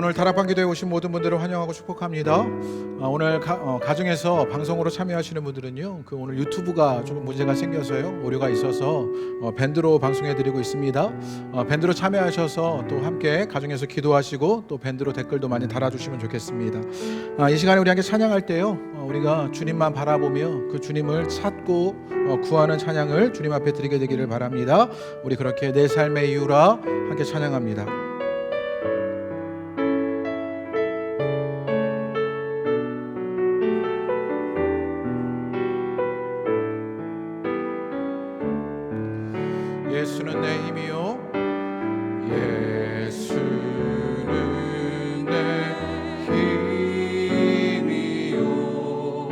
오늘 다락방기도에 오신 모든 분들을 환영하고 축복합니다. 오늘 가정에서 방송으로 참여하시는 분들은요, 오늘 유튜브가 조금 문제가 생겨서요, 오류가 있어서 밴드로 방송해드리고 있습니다. 밴드로 참여하셔서 또 함께 가정에서 기도하시고 또 밴드로 댓글도 많이 달아주시면 좋겠습니다. 이 시간에 우리 함께 찬양할 때요, 우리가 주님만 바라보며 그 주님을 찾고 구하는 찬양을 주님 앞에 드리게 되기를 바랍니다. 우리 그렇게 내 삶의 이유라 함께 찬양합니다. 예수는 내 힘이요, 예수는 내 힘이요,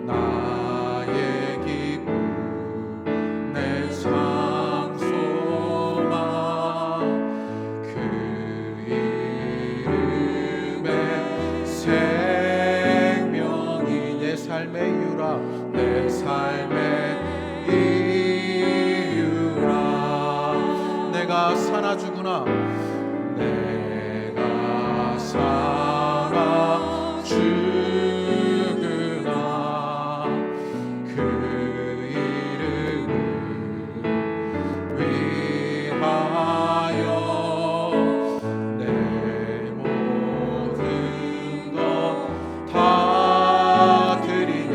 나의 기쁨, 내 찬송아, 그 이름의 생명이 내 삶의 이유라, 내 삶의 내가 사나 죽으나, 내가 사나 죽으나 그 이름을 위하여 내 모든 것 다 드리니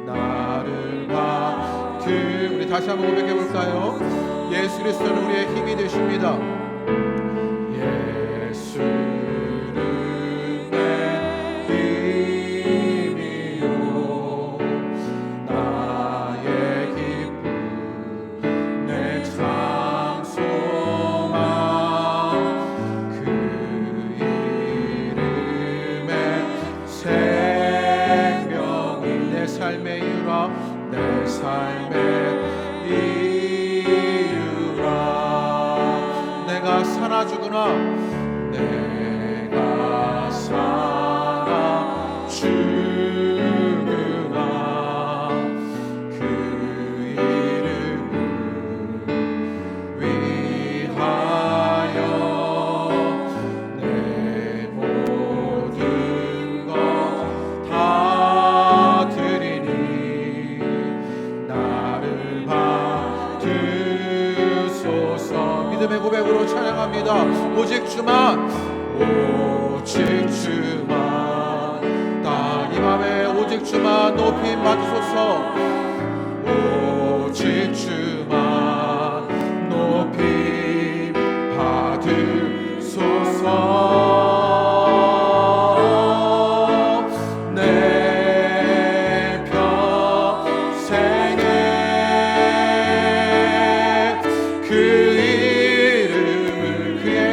나를 우리 다시 한번 고백해 볼까요? 예수 그리스도는 우리의 힘이 되십니다. 예수는 내 힘이요, 나의 기쁨, 내 찬송아, 그 이름의 생명이 내 삶의 이유라, 내 삶의 내가 사나 죽으나, 내가 사나 죽으나 그 이름을 위하여 내 모든 것 다 드리니 나를 받으소서. 믿음의 고백으로 찬양합니다. 오직 주만, 오직 주만, 나 이 밤에 오직 주만 높임 받으소서. 오직 주만 높임 받으소서. 내 평생에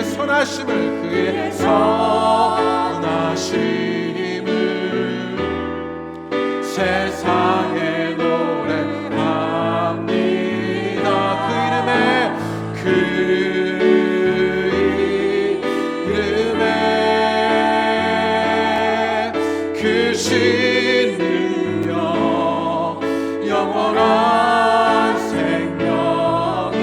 선하심을, 그의 선하심을 세상에 노래합니다. 그 이름에 그 신으며 영원한 생명이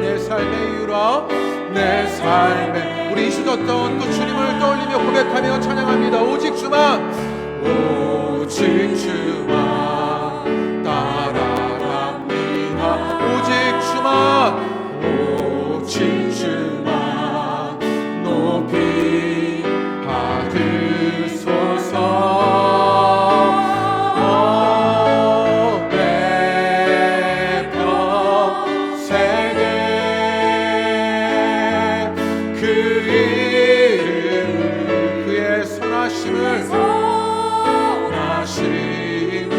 내 삶의 이유라, 내 삶의 우리 잊었던 그 주님을 떠올리며 고백하며 찬양합니다. 오직 주만, 오직 주만 따라갑니다. 오직 주만, 오직 주만 높이 받으소서. 선하심을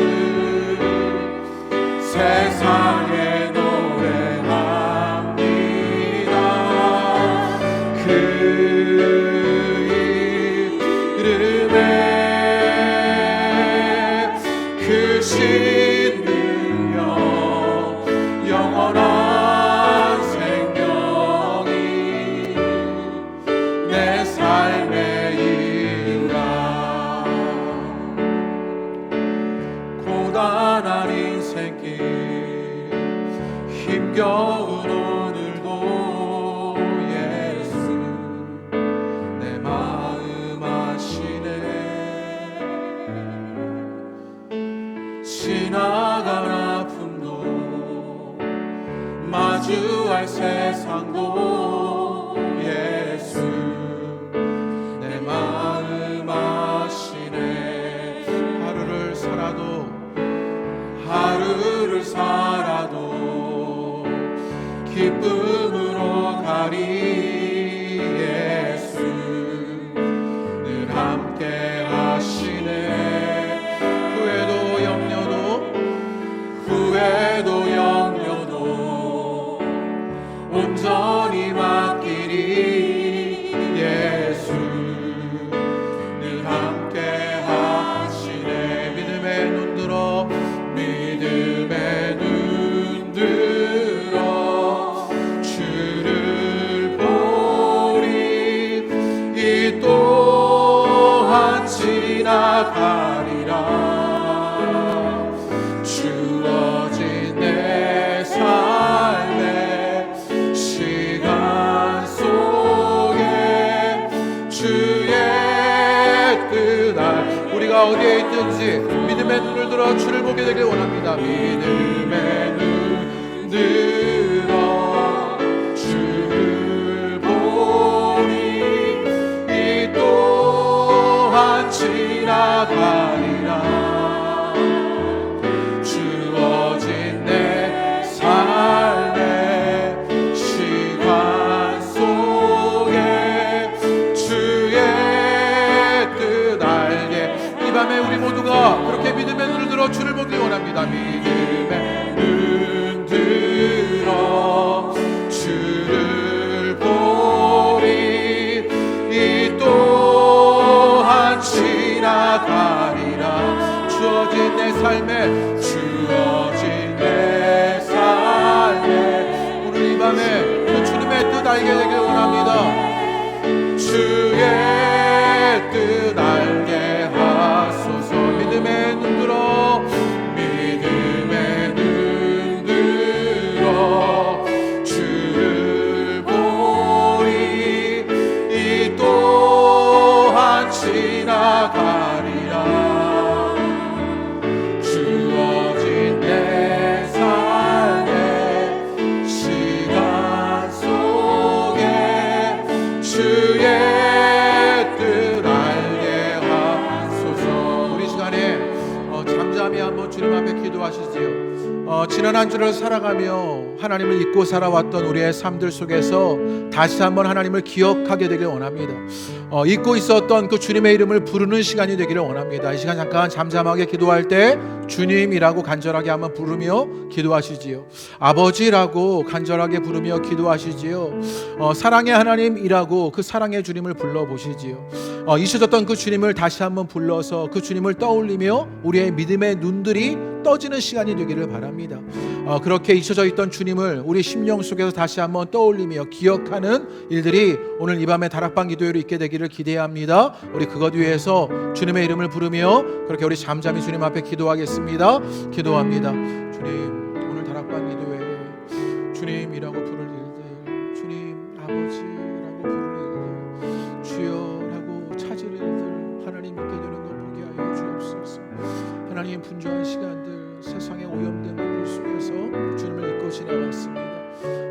날 세상도 예수 내 마음 아시네. 하루를 살아도 기쁨으로 가리. 예수 늘 함께 하시네. 후회도 염려도 온전히 맡기리. 예수 늘 함께 하시네. 믿음의 눈 들어 주를 보리. 이 또한 지나가리라. 주어진 내 삶의 시간 속에 주의 뜻 알. 우리가 어디에 있든지 믿음의 눈을 들어 주를 보게 되길 원합니다. 믿음의 눈 들어 주를 보니 이 또한 지나가리라. 주어진 내 삶의 시간 속에 주의 뜻 알게. 이 밤에 우리 모두가 그렇게 믿음의 눈을 들어 주를 보길 원합니다. 믿음의 눈 들어 주를 보리. 이 또한 지나가리라. 주어진 내 삶에 오늘 이 밤에 그 주님의 뜻 알게 되길 원합니다. 주의 뜻 알게 하소서. 믿음의 눈 들어 주를 보리. 이 또한 지나가리라. 주어진 내 삶의 시간 속에 주의 뜻 알게 하소서. 우리 시간에 잠잠히 한번 주님 앞에 기도하시지요. 지난 한 주를 살아가며 하나님을 잊고 살아왔던 우리의 삶들 속에서 다시 한번 하나님을 기억하게 되길 원합니다. 잊고 있었던 그 주님의 이름을 부르는 시간이 되기를 원합니다. 이 시간 잠깐 잠잠하게 기도할 때 주님이라고 간절하게 한번 부르며 기도하시지요. 아버지라고 간절하게 부르며 기도하시지요. 사랑의 하나님이라고 그 사랑의 주님을 불러보시지요. 잊혀졌던 그 주님을 다시 한번 불러서 그 주님을 떠올리며 우리의 믿음의 눈들이 떠지는 시간이 되기를 바랍니다. 그렇게 잊혀져 있던 주님을 우리 심령 속에서 다시 한번 떠올리며 기억하는 일들이 오늘 이 밤에 다락방 기도회로 있게 되기를 기대합니다. 우리 그것 위해서 주님의 이름을 부르며 그렇게 우리 잠잠히 주님 앞에 기도하겠습니다. 기도합니다. 주님, 오늘 다락방 기도회 주님이라고 부를 일들, 주님 아버지라고 부를 일들, 주여라고 찾을 일들 하나님 있게 되는 것 보게 하여 주옵소서. 하나님, 분주한 시간들 세상의 오염된 것들 속에서 주님을 잊고 지나갔습니다.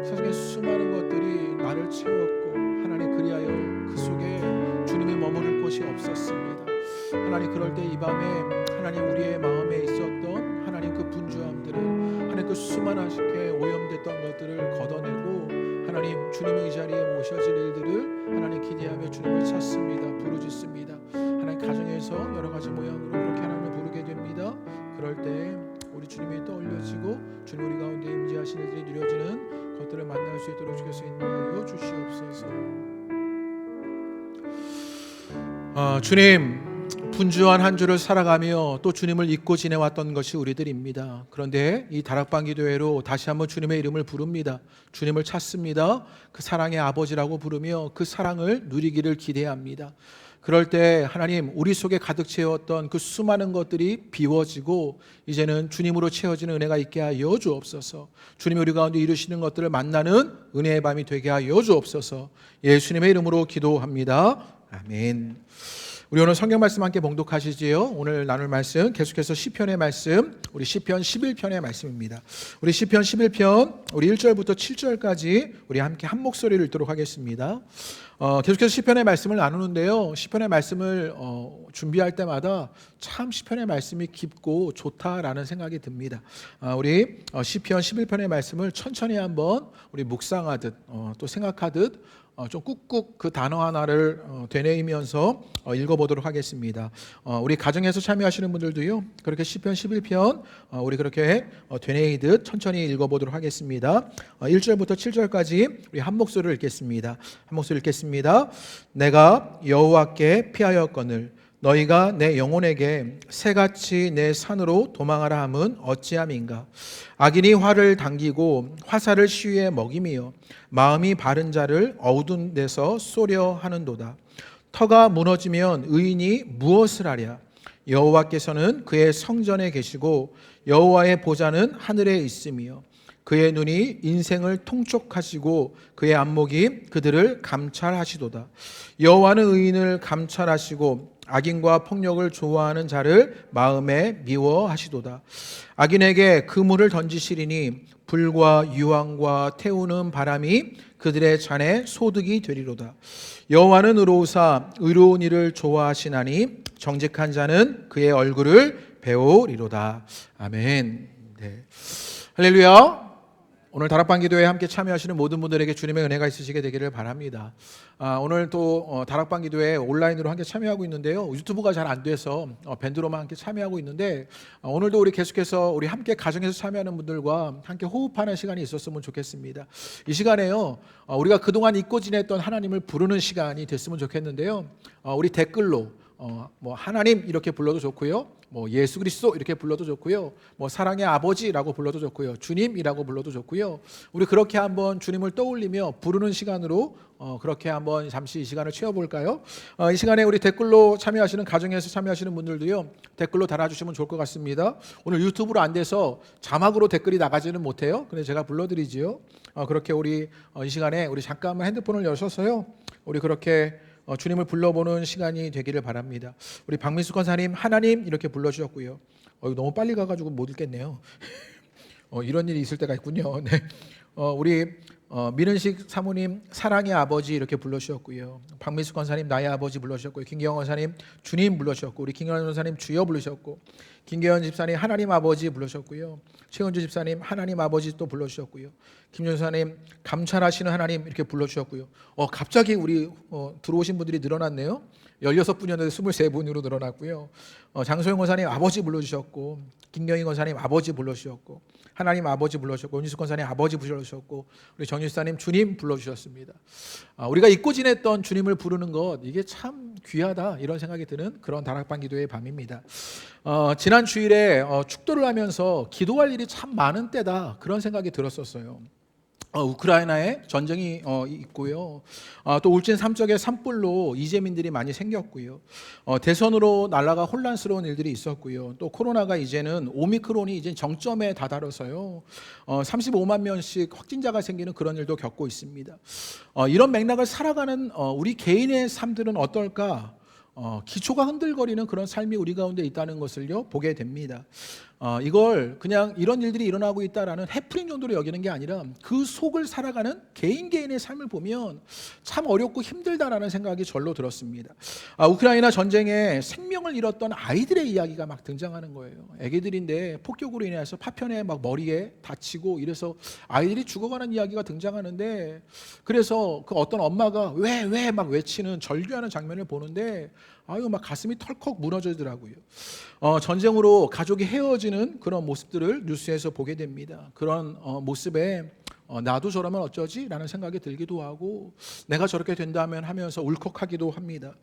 세상의 수많은 것들이 나를 채웠고 하나님 그리하여 그 속에 주님이 머무를 곳이 없었습니다. 하나님, 그럴 때 이 밤에 하나님 우리의 마음에 있었던 하나님 그 분주함들을 하나님 그 수많게 오염됐던 것들을 걷어내고 하나님 주님의 이 자리에 모셔질 일들을 하나님 기대하며 주님을 찾습니다. 부르짖습니다. 하나님 가정에서 여러 가지 모양으로 그렇게 하나님을 부르게 됩니다. 그럴 때 우리 주님이 떠올려지고 주님 우리 가운데 임재하신 일들이 누려지는 것들을 만날 수 있도록 주께서 인도하여 주시옵소서. 주님, 분주한 한 주를 살아가며 또 주님을 잊고 지내왔던 것이 우리들입니다. 그런데 이 다락방 기도회로 다시 한번 주님의 이름을 부릅니다. 주님을 찾습니다. 그 사랑의 아버지라고 부르며 그 사랑을 누리기를 기대합니다. 그럴 때 하나님, 우리 속에 가득 채웠던 그 수많은 것들이 비워지고 이제는 주님으로 채워지는 은혜가 있게 하여 주옵소서. 주님이 우리 가운데 이루시는 것들을 만나는 은혜의 밤이 되게 하여 주옵소서. 예수님의 이름으로 기도합니다. 아멘. 우리 오늘 성경 말씀 함께 봉독하시지요. 오늘 나눌 말씀 계속해서 시편의 말씀, 우리 시편 11편의 말씀입니다. 우리 시편 11편 우리 1절부터 7절까지 우리 함께 한 목소리를 읽도록 하겠습니다. 계속해서 시편의 말씀을 나누는데요. 시편의 말씀을 준비할 때마다 참 시편의 말씀이 깊고 좋다라는 생각이 듭니다. 우리 시편 11편의 말씀을 천천히 한번 우리 묵상하듯 또 생각하듯 좀 꾹꾹 그 단어 하나를 되뇌이면서 읽어보도록 하겠습니다. 우리 가정에서 참여하시는 분들도요, 그렇게 시편 11편 우리 그렇게 되뇌이듯 천천히 읽어보도록 하겠습니다. 1절부터 7절까지 우리 한 목소리를 읽겠습니다. 한 목소리 읽겠습니다. 내가 여호와께 피하였거늘 너희가 내 영혼에게 새같이 내 산으로 도망하라 함은 어찌함인가. 악인이 활을 당기고 화살을 시위에 먹이며 마음이 바른 자를 어두운 데서 쏘려 하는도다. 터가 무너지면 의인이 무엇을 하랴. 여호와께서는 그의 성전에 계시고 여호와의 보좌는 하늘에 있으며 그의 눈이 인생을 통촉하시고 그의 안목이 그들을 감찰하시도다. 여호와는 의인을 감찰하시고 악인과 폭력을 좋아하는 자를 마음에 미워하시도다. 악인에게 그물을 던지시리니 불과 유황과 태우는 바람이 그들의 잔에 소득이 되리로다. 여호와는 의로우사 의로운 일을 좋아하시나니 정직한 자는 그의 얼굴을 배우리로다. 아멘. 네. 할렐루야. 오늘 다락방 기도회에 함께 참여하시는 모든 분들에게 주님의 은혜가 있으시게 되기를 바랍니다. 오늘 또 다락방 기도회 온라인으로 함께 참여하고 있는데요. 유튜브가 잘 안 돼서 밴드로만 함께 참여하고 있는데 오늘도 우리 계속해서 우리 함께 가정에서 참여하는 분들과 함께 호흡하는 시간이 있었으면 좋겠습니다. 이 시간에요, 우리가 그동안 잊고 지냈던 하나님을 부르는 시간이 됐으면 좋겠는데요. 우리 댓글로 뭐 하나님 이렇게 불러도 좋고요. 뭐 예수 그리스도 이렇게 불러도 좋고요. 뭐 사랑의 아버지라고 불러도 좋고요. 주님이라고 불러도 좋고요. 우리 그렇게 한번 주님을 떠올리며 부르는 시간으로 그렇게 한번 잠시 이 시간을 채워볼까요? 이 시간에 우리 댓글로 참여하시는 가정에서 참여하시는 분들도요. 댓글로 달아주시면 좋을 것 같습니다. 오늘 유튜브로 안 돼서 자막으로 댓글이 나가지는 못해요. 근데 제가 불러드리지요. 그렇게 우리 이 시간에 우리 잠깐만 핸드폰을 여셔서요. 우리 그렇게 주님을 불러보는 시간이 되기를 바랍니다. 우리 박민수 권사님 하나님 이렇게 불러주셨고요. 이거 너무 빨리 가가지고 못 읽겠네요. 이런 일이 있을 때가 있군요. 네. 우리 민은식 사모님 사랑의 아버지 이렇게 불러주셨고요. 박민수 권사님 나의 아버지 불러주셨고요. 김경원 권사님 주님 불러주셨고, 우리 김경원 권사님 주여 불러주셨고, 김계현 집사님 하나님 아버지 불러주셨고요. 최은주 집사님 하나님 아버지 또 불러주셨고요. 김준사님 감찰하시는 하나님 이렇게 불러주셨고요. 갑자기 우리 들어오신 분들이 늘어났네요. 16분이었는데 23분으로 늘어났고요. 장소영 권사님 아버지 불러주셨고, 김경희 권사님 아버지 불러주셨고, 하나님 아버지 불러주셨고, 윤희숙 권사님 아버지 불러주셨고, 우리 정일사님 주님 불러주셨습니다. 우리가 잊고 지냈던 주님을 부르는 것, 이게 참 귀하다 이런 생각이 드는 그런 다락방 기도의 밤입니다. 지난 주일에 축도를 하면서 기도할 일이 참 많은 때다 그런 생각이 들었었어요. 우크라이나에 전쟁이 있고요. 또 울진 삼척에 산불로 이재민들이 많이 생겼고요. 대선으로 나라가 혼란스러운 일들이 있었고요. 또 코로나가 이제는 오미크론이 이제 정점에 다다라서요. 35만 명씩 확진자가 생기는 그런 일도 겪고 있습니다. 이런 맥락을 살아가는 우리 개인의 삶들은 어떨까? 기초가 흔들거리는 그런 삶이 우리 가운데 있다는 것을요 보게 됩니다. 이걸 그냥 이런 일들이 일어나고 있다라는 해프닝 정도로 여기는 게 아니라 그 속을 살아가는 개인의 삶을 보면 참 어렵고 힘들다라는 생각이 절로 들었습니다. 우크라이나 전쟁에 생명을 잃었던 아이들의 이야기가 막 등장하는 거예요. 애기들인데 폭격으로 인해서 파편에 막 머리에 다치고 이래서 아이들이 죽어가는 이야기가 등장하는데, 그래서 그 어떤 엄마가 왜 막 외치는 절규하는 장면을 보는데 막 가슴이 털컥 무너지더라고요. 전쟁으로 가족이 헤어지는 그런 모습들을 뉴스에서 보게 됩니다. 그런 모습에 나도 저러면 어쩌지? 라는 생각이 들기도 하고, 내가 저렇게 된다면 하면서 울컥하기도 합니다.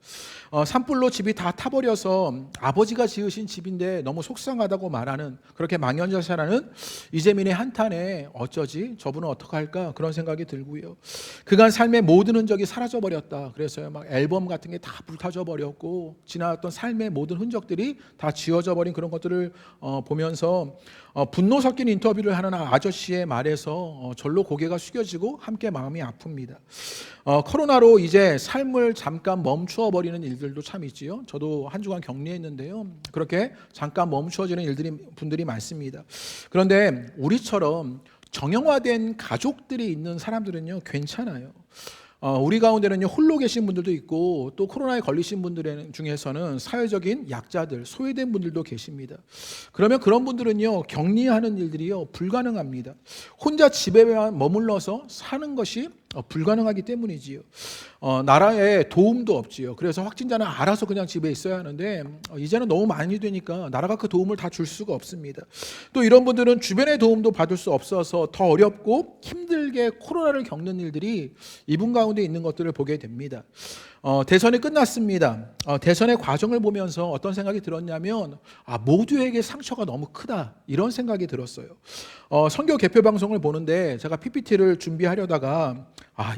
산불로 집이 다 타버려서 아버지가 지으신 집인데 너무 속상하다고 말하는, 그렇게 망연자실하는 이재민의 한탄에 어쩌지? 저분은 어떡할까? 그런 생각이 들고요. 그간 삶의 모든 흔적이 사라져버렸다. 그래서요, 막 앨범 같은 게 다 불타져 버렸고, 지나왔던 삶의 모든 흔적들이 다 지워져 버린 그런 것들을 보면서 분노 섞인 인터뷰를 하는 아저씨의 말에서 절로 말로 고개가 숙여지고 함께 마음이 아픕니다. 코로나로 이제 삶을 잠깐 멈추어 버리는 일들도 참 있지요. 저도 한 주간 격리했는데요. 그렇게 잠깐 멈추어지는 분들이 많습니다. 그런데 우리처럼 정형화된 가족들이 있는 사람들은요, 괜찮아요. 우리 가운데는요, 홀로 계신 분들도 있고 또 코로나에 걸리신 분들 중에서는 사회적인 약자들, 소외된 분들도 계십니다. 그러면 그런 분들은요, 격리하는 일들이요, 불가능합니다. 혼자 집에만 머물러서 사는 것이 불가능하기 때문이지요. 나라에 도움도 없지요. 그래서 확진자는 알아서 그냥 집에 있어야 하는데 이제는 너무 많이 되니까 나라가 그 도움을 다 줄 수가 없습니다. 또 이런 분들은 주변의 도움도 받을 수 없어서 더 어렵고 힘들게 코로나를 겪는 일들이 이분 가운데 있는 것들을 보게 됩니다. 대선이 끝났습니다. 대선의 과정을 보면서 어떤 생각이 들었냐면 모두에게 상처가 너무 크다, 이런 생각이 들었어요. 선교 개표 방송을 보는데 제가 PPT를 준비하려다가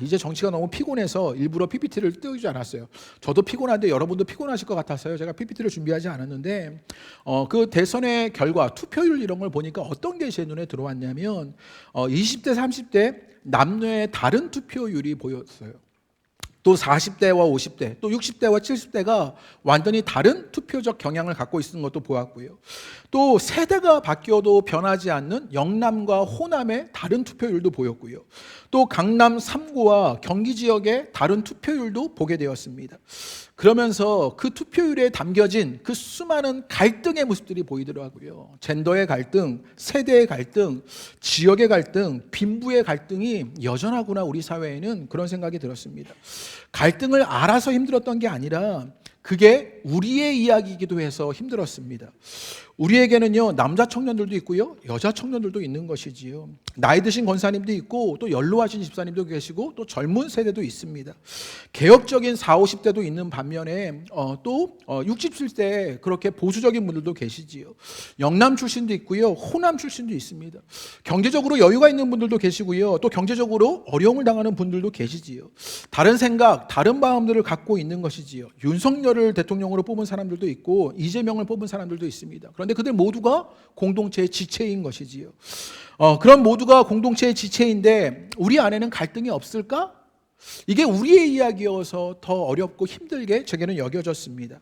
이제 정치가 너무 피곤해서 일부러 PPT를 띄우지 않았어요. 저도 피곤한데 여러분도 피곤하실 것 같아서요, 제가 PPT를 준비하지 않았는데 그 대선의 결과, 투표율 이런 걸 보니까 어떤 게 제 눈에 들어왔냐면 20대 30대 남녀의 다른 투표율이 보였어요. 또 40대와 50대, 또 60대와 70대가 완전히 다른 투표적 경향을 갖고 있는 것도 보았고요. 또 세대가 바뀌어도 변하지 않는 영남과 호남의 다른 투표율도 보였고요. 또 강남 3구와 경기 지역의 다른 투표율도 보게 되었습니다. 그러면서 그 투표율에 담겨진 그 수많은 갈등의 모습들이 보이더라고요. 젠더의 갈등, 세대의 갈등, 지역의 갈등, 빈부의 갈등이 여전하구나, 우리 사회에는, 그런 생각이 들었습니다. 갈등을 알아서 힘들었던 게 아니라 그게 우리의 이야기이기도 해서 힘들었습니다. 우리에게는요, 남자 청년들도 있고요, 여자 청년들도 있는 것이지요. 나이 드신 권사님도 있고 또 연로하신 집사님도 계시고 또 젊은 세대도 있습니다. 개혁적인 40, 50대도 있는 반면에 또 60, 70대 그렇게 보수적인 분들도 계시지요. 영남 출신도 있고요, 호남 출신도 있습니다. 경제적으로 여유가 있는 분들도 계시고요, 또 경제적으로 어려움을 당하는 분들도 계시지요. 다른 생각, 다른 마음들을 갖고 있는 것이지요. 윤석열을 대통령으로 뽑은 사람들도 있고 이재명을 뽑은 사람들도 있습니다. 그런데 그들 모두가 공동체의 지체인 것이지요. 그런 모두가 공동체의 지체인데 우리 안에는 갈등이 없을까? 이게 우리의 이야기여서 더 어렵고 힘들게 제게는 여겨졌습니다.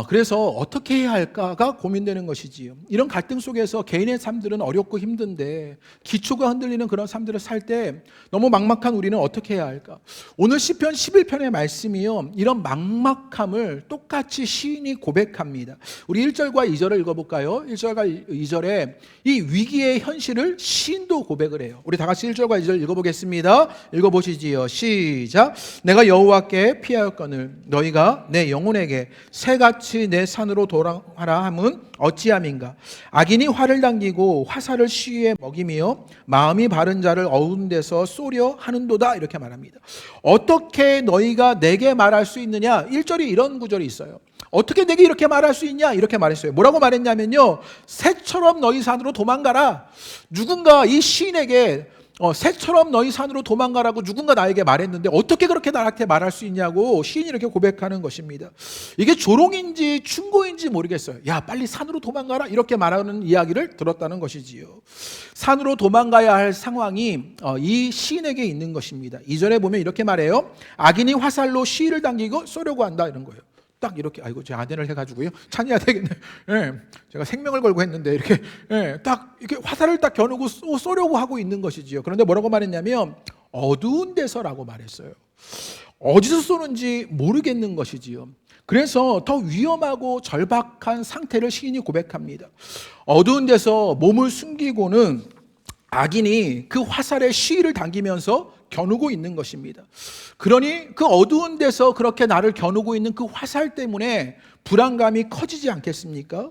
그래서 어떻게 해야 할까가 고민되는 것이지요. 이런 갈등 속에서 개인의 삶들은 어렵고 힘든데 기초가 흔들리는 그런 삶들을 살 때 너무 막막한 우리는 어떻게 해야 할까? 오늘 시편 11편의 말씀이요, 이런 막막함을 똑같이 시인이 고백합니다. 우리 1절과 2절을 읽어볼까요? 1절과 2절에 이 위기의 현실을 시인도 고백을 해요. 우리 다 같이 1절과 2절 읽어보겠습니다. 읽어보시지요. 시작. 내가 여호와께 피하였거늘 너희가 내 영혼에게 새같이 내 산으로 돌아가라 함은 어찌함인가? 악인이 활을 당기고 화살을 시위에 먹이며 마음이 바른 자를 어두운 데서 쏘려 하는도다, 이렇게 말합니다. 어떻게 너희가 내게 말할 수 있느냐? 1절이 이런 구절이 있어요. 어떻게 내게 이렇게 말할 수 있냐? 이렇게 말했어요. 뭐라고 말했냐면요, 새처럼 너희 산으로 도망가라. 누군가 이 시인에게 새처럼 너희 산으로 도망가라고 누군가 나에게 말했는데 어떻게 그렇게 나한테 말할 수 있냐고 시인이 이렇게 고백하는 것입니다. 이게 조롱인지 충고인지 모르겠어요. 야, 빨리 산으로 도망가라, 이렇게 말하는 이야기를 들었다는 것이지요. 산으로 도망가야 할 상황이 이 시인에게 있는 것입니다. 2절에 보면 이렇게 말해요. 악인이 화살로 시위를 당기고 쏘려고 한다, 이런 거예요. 딱 이렇게, 아이고 제 아내를 해가지고요, 찬이야 되겠네. 제가 생명을 걸고 했는데 이렇게 딱 이렇게 화살을 딱 겨누고 쏘려고 하고 있는 것이지요. 그런데 뭐라고 말했냐면 어두운 데서라고 말했어요. 어디서 쏘는지 모르겠는 것이지요. 그래서 더 위험하고 절박한 상태를 시인이 고백합니다. 어두운 데서 몸을 숨기고는 악인이 그 화살의 시위를 당기면서 겨누고 있는 것입니다. 그러니 그 어두운 데서 그렇게 나를 겨누고 있는 그 화살 때문에 불안감이 커지지 않겠습니까?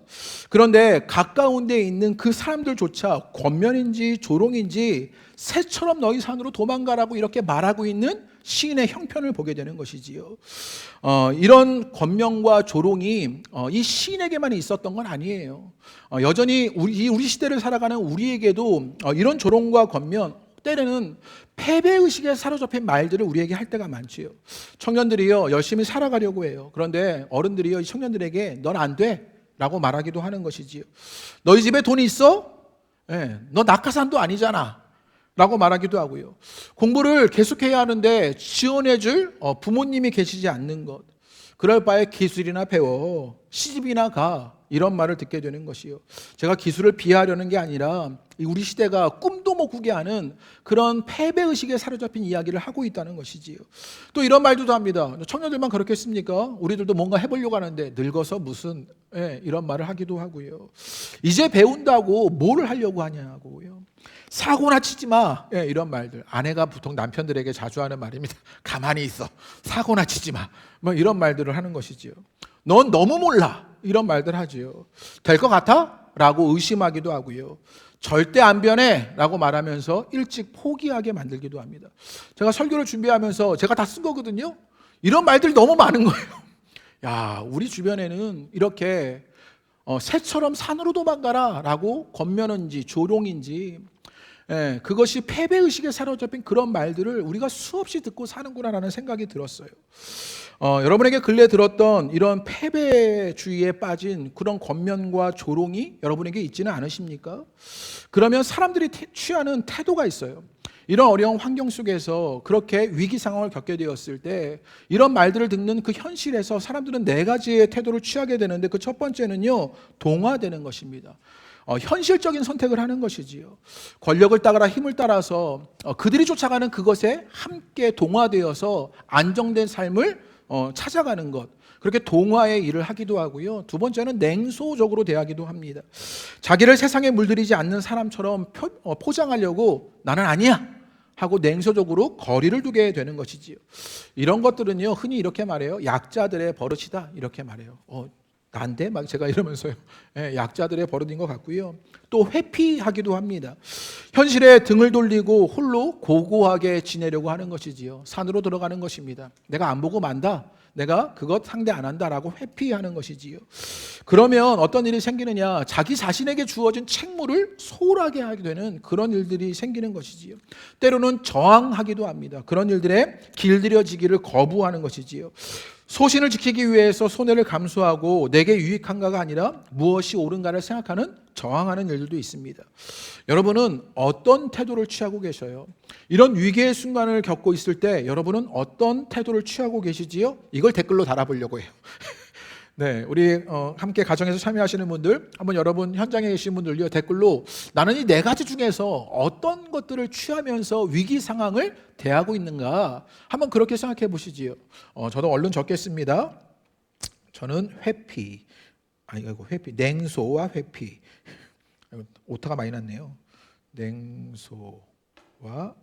그런데 가까운 데 있는 그 사람들조차 권면인지 조롱인지 새처럼 너희 산으로 도망가라고 이렇게 말하고 있는 시인의 형편을 보게 되는 것이지요. 이런 권면과 조롱이 이 시인에게만 있었던 건 아니에요. 여전히 우리 시대를 살아가는 우리에게도 이런 조롱과 권면, 때로는 패배의식에 사로잡힌 말들을 우리에게 할 때가 많지요. 청년들이요, 열심히 살아가려고 해요. 그런데 어른들이요, 이 청년들에게 넌 안 돼 라고 말하기도 하는 것이지요. 너희 집에 돈이 있어? 너 낙하산도 아니잖아. 라고 말하기도 하고요. 공부를 계속해야 하는데 지원해줄 부모님이 계시지 않는 것. 그럴 바에 기술이나 배워, 시집이나 가, 이런 말을 듣게 되는 것이요. 제가 기술을 비하하려는 게 아니라 우리 시대가 꿈도 못 꾸게 하는 그런 패배의식에 사로잡힌 이야기를 하고 있다는 것이지요. 또 이런 말도 합니다. 청년들만 그렇겠습니까? 우리들도 뭔가 해보려고 하는데 늙어서 무슨, 이런 말을 하기도 하고요. 이제 배운다고 뭘 하려고 하냐고요. 사고나 치지 마, 이런 말들. 아내가 보통 남편들에게 자주 하는 말입니다. 가만히 있어, 사고나 치지 마, 뭐 이런 말들을 하는 것이지요. 넌 너무 몰라, 이런 말들 하지요. 될 것 같아? 라고 의심하기도 하고요. 절대 안 변해 라고 말하면서 일찍 포기하게 만들기도 합니다. 제가 설교를 준비하면서 제가 다 쓴 거거든요. 이런 말들이 너무 많은 거예요. 야, 우리 주변에는 이렇게 새처럼 산으로 도망가라 라고 권면인지 조롱인지, 그것이 패배의식에 사로잡힌 그런 말들을 우리가 수없이 듣고 사는구나라는 생각이 들었어요. 여러분에게 근래 들었던 이런 패배주의에 빠진 그런 권면과 조롱이 여러분에게 있지는 않으십니까? 그러면 사람들이 취하는 태도가 있어요. 이런 어려운 환경 속에서 그렇게 위기 상황을 겪게 되었을 때 이런 말들을 듣는 그 현실에서 사람들은 네 가지의 태도를 취하게 되는데, 그 첫 번째는요, 동화되는 것입니다. 현실적인 선택을 하는 것이지요. 권력을 따라 힘을 따라서 그들이 쫓아가는 그것에 함께 동화되어서 안정된 삶을 찾아가는 것, 그렇게 동화의 일을 하기도 하고요. 두 번째는 냉소적으로 대하기도 합니다. 자기를 세상에 물들이지 않는 사람처럼 포장하려고 나는 아니야 하고 냉소적으로 거리를 두게 되는 것이지요. 이런 것들은요, 흔히 이렇게 말해요. 약자들의 버릇이다, 이렇게 말해요. 난데? 막 제가 이러면서요. 약자들의 버릇인 것 같고요. 또 회피하기도 합니다. 현실에 등을 돌리고 홀로 고고하게 지내려고 하는 것이지요. 산으로 들어가는 것입니다. 내가 안 보고 만다, 내가 그것 상대 안 한다라고 회피하는 것이지요. 그러면 어떤 일이 생기느냐, 자기 자신에게 주어진 책무를 소홀하게 하게 되는 그런 일들이 생기는 것이지요. 때로는 저항하기도 합니다. 그런 일들에 길들여지기를 거부하는 것이지요. 소신을 지키기 위해서 손해를 감수하고 내게 유익한가가 아니라 무엇이 옳은가를 생각하는, 저항하는 일들도 있습니다. 여러분은 어떤 태도를 취하고 계셔요? 이런 위기의 순간을 겪고 있을 때 여러분은 어떤 태도를 취하고 계시지요? 이걸 댓글로 달아보려고 해요. 네, 우리 함께 가정에서 참여하시는 분들, 한번 여러분 현장에 계신 분들요, 댓글로 나는 이 네 가지 중에서 어떤 것들을 취하면서 위기 상황을 대하고 있는가, 한번 그렇게 생각해 보시지요. 저도 얼른 적겠습니다. 저는 회피, 냉소와 회피. 오타가 많이 났네요. 냉소와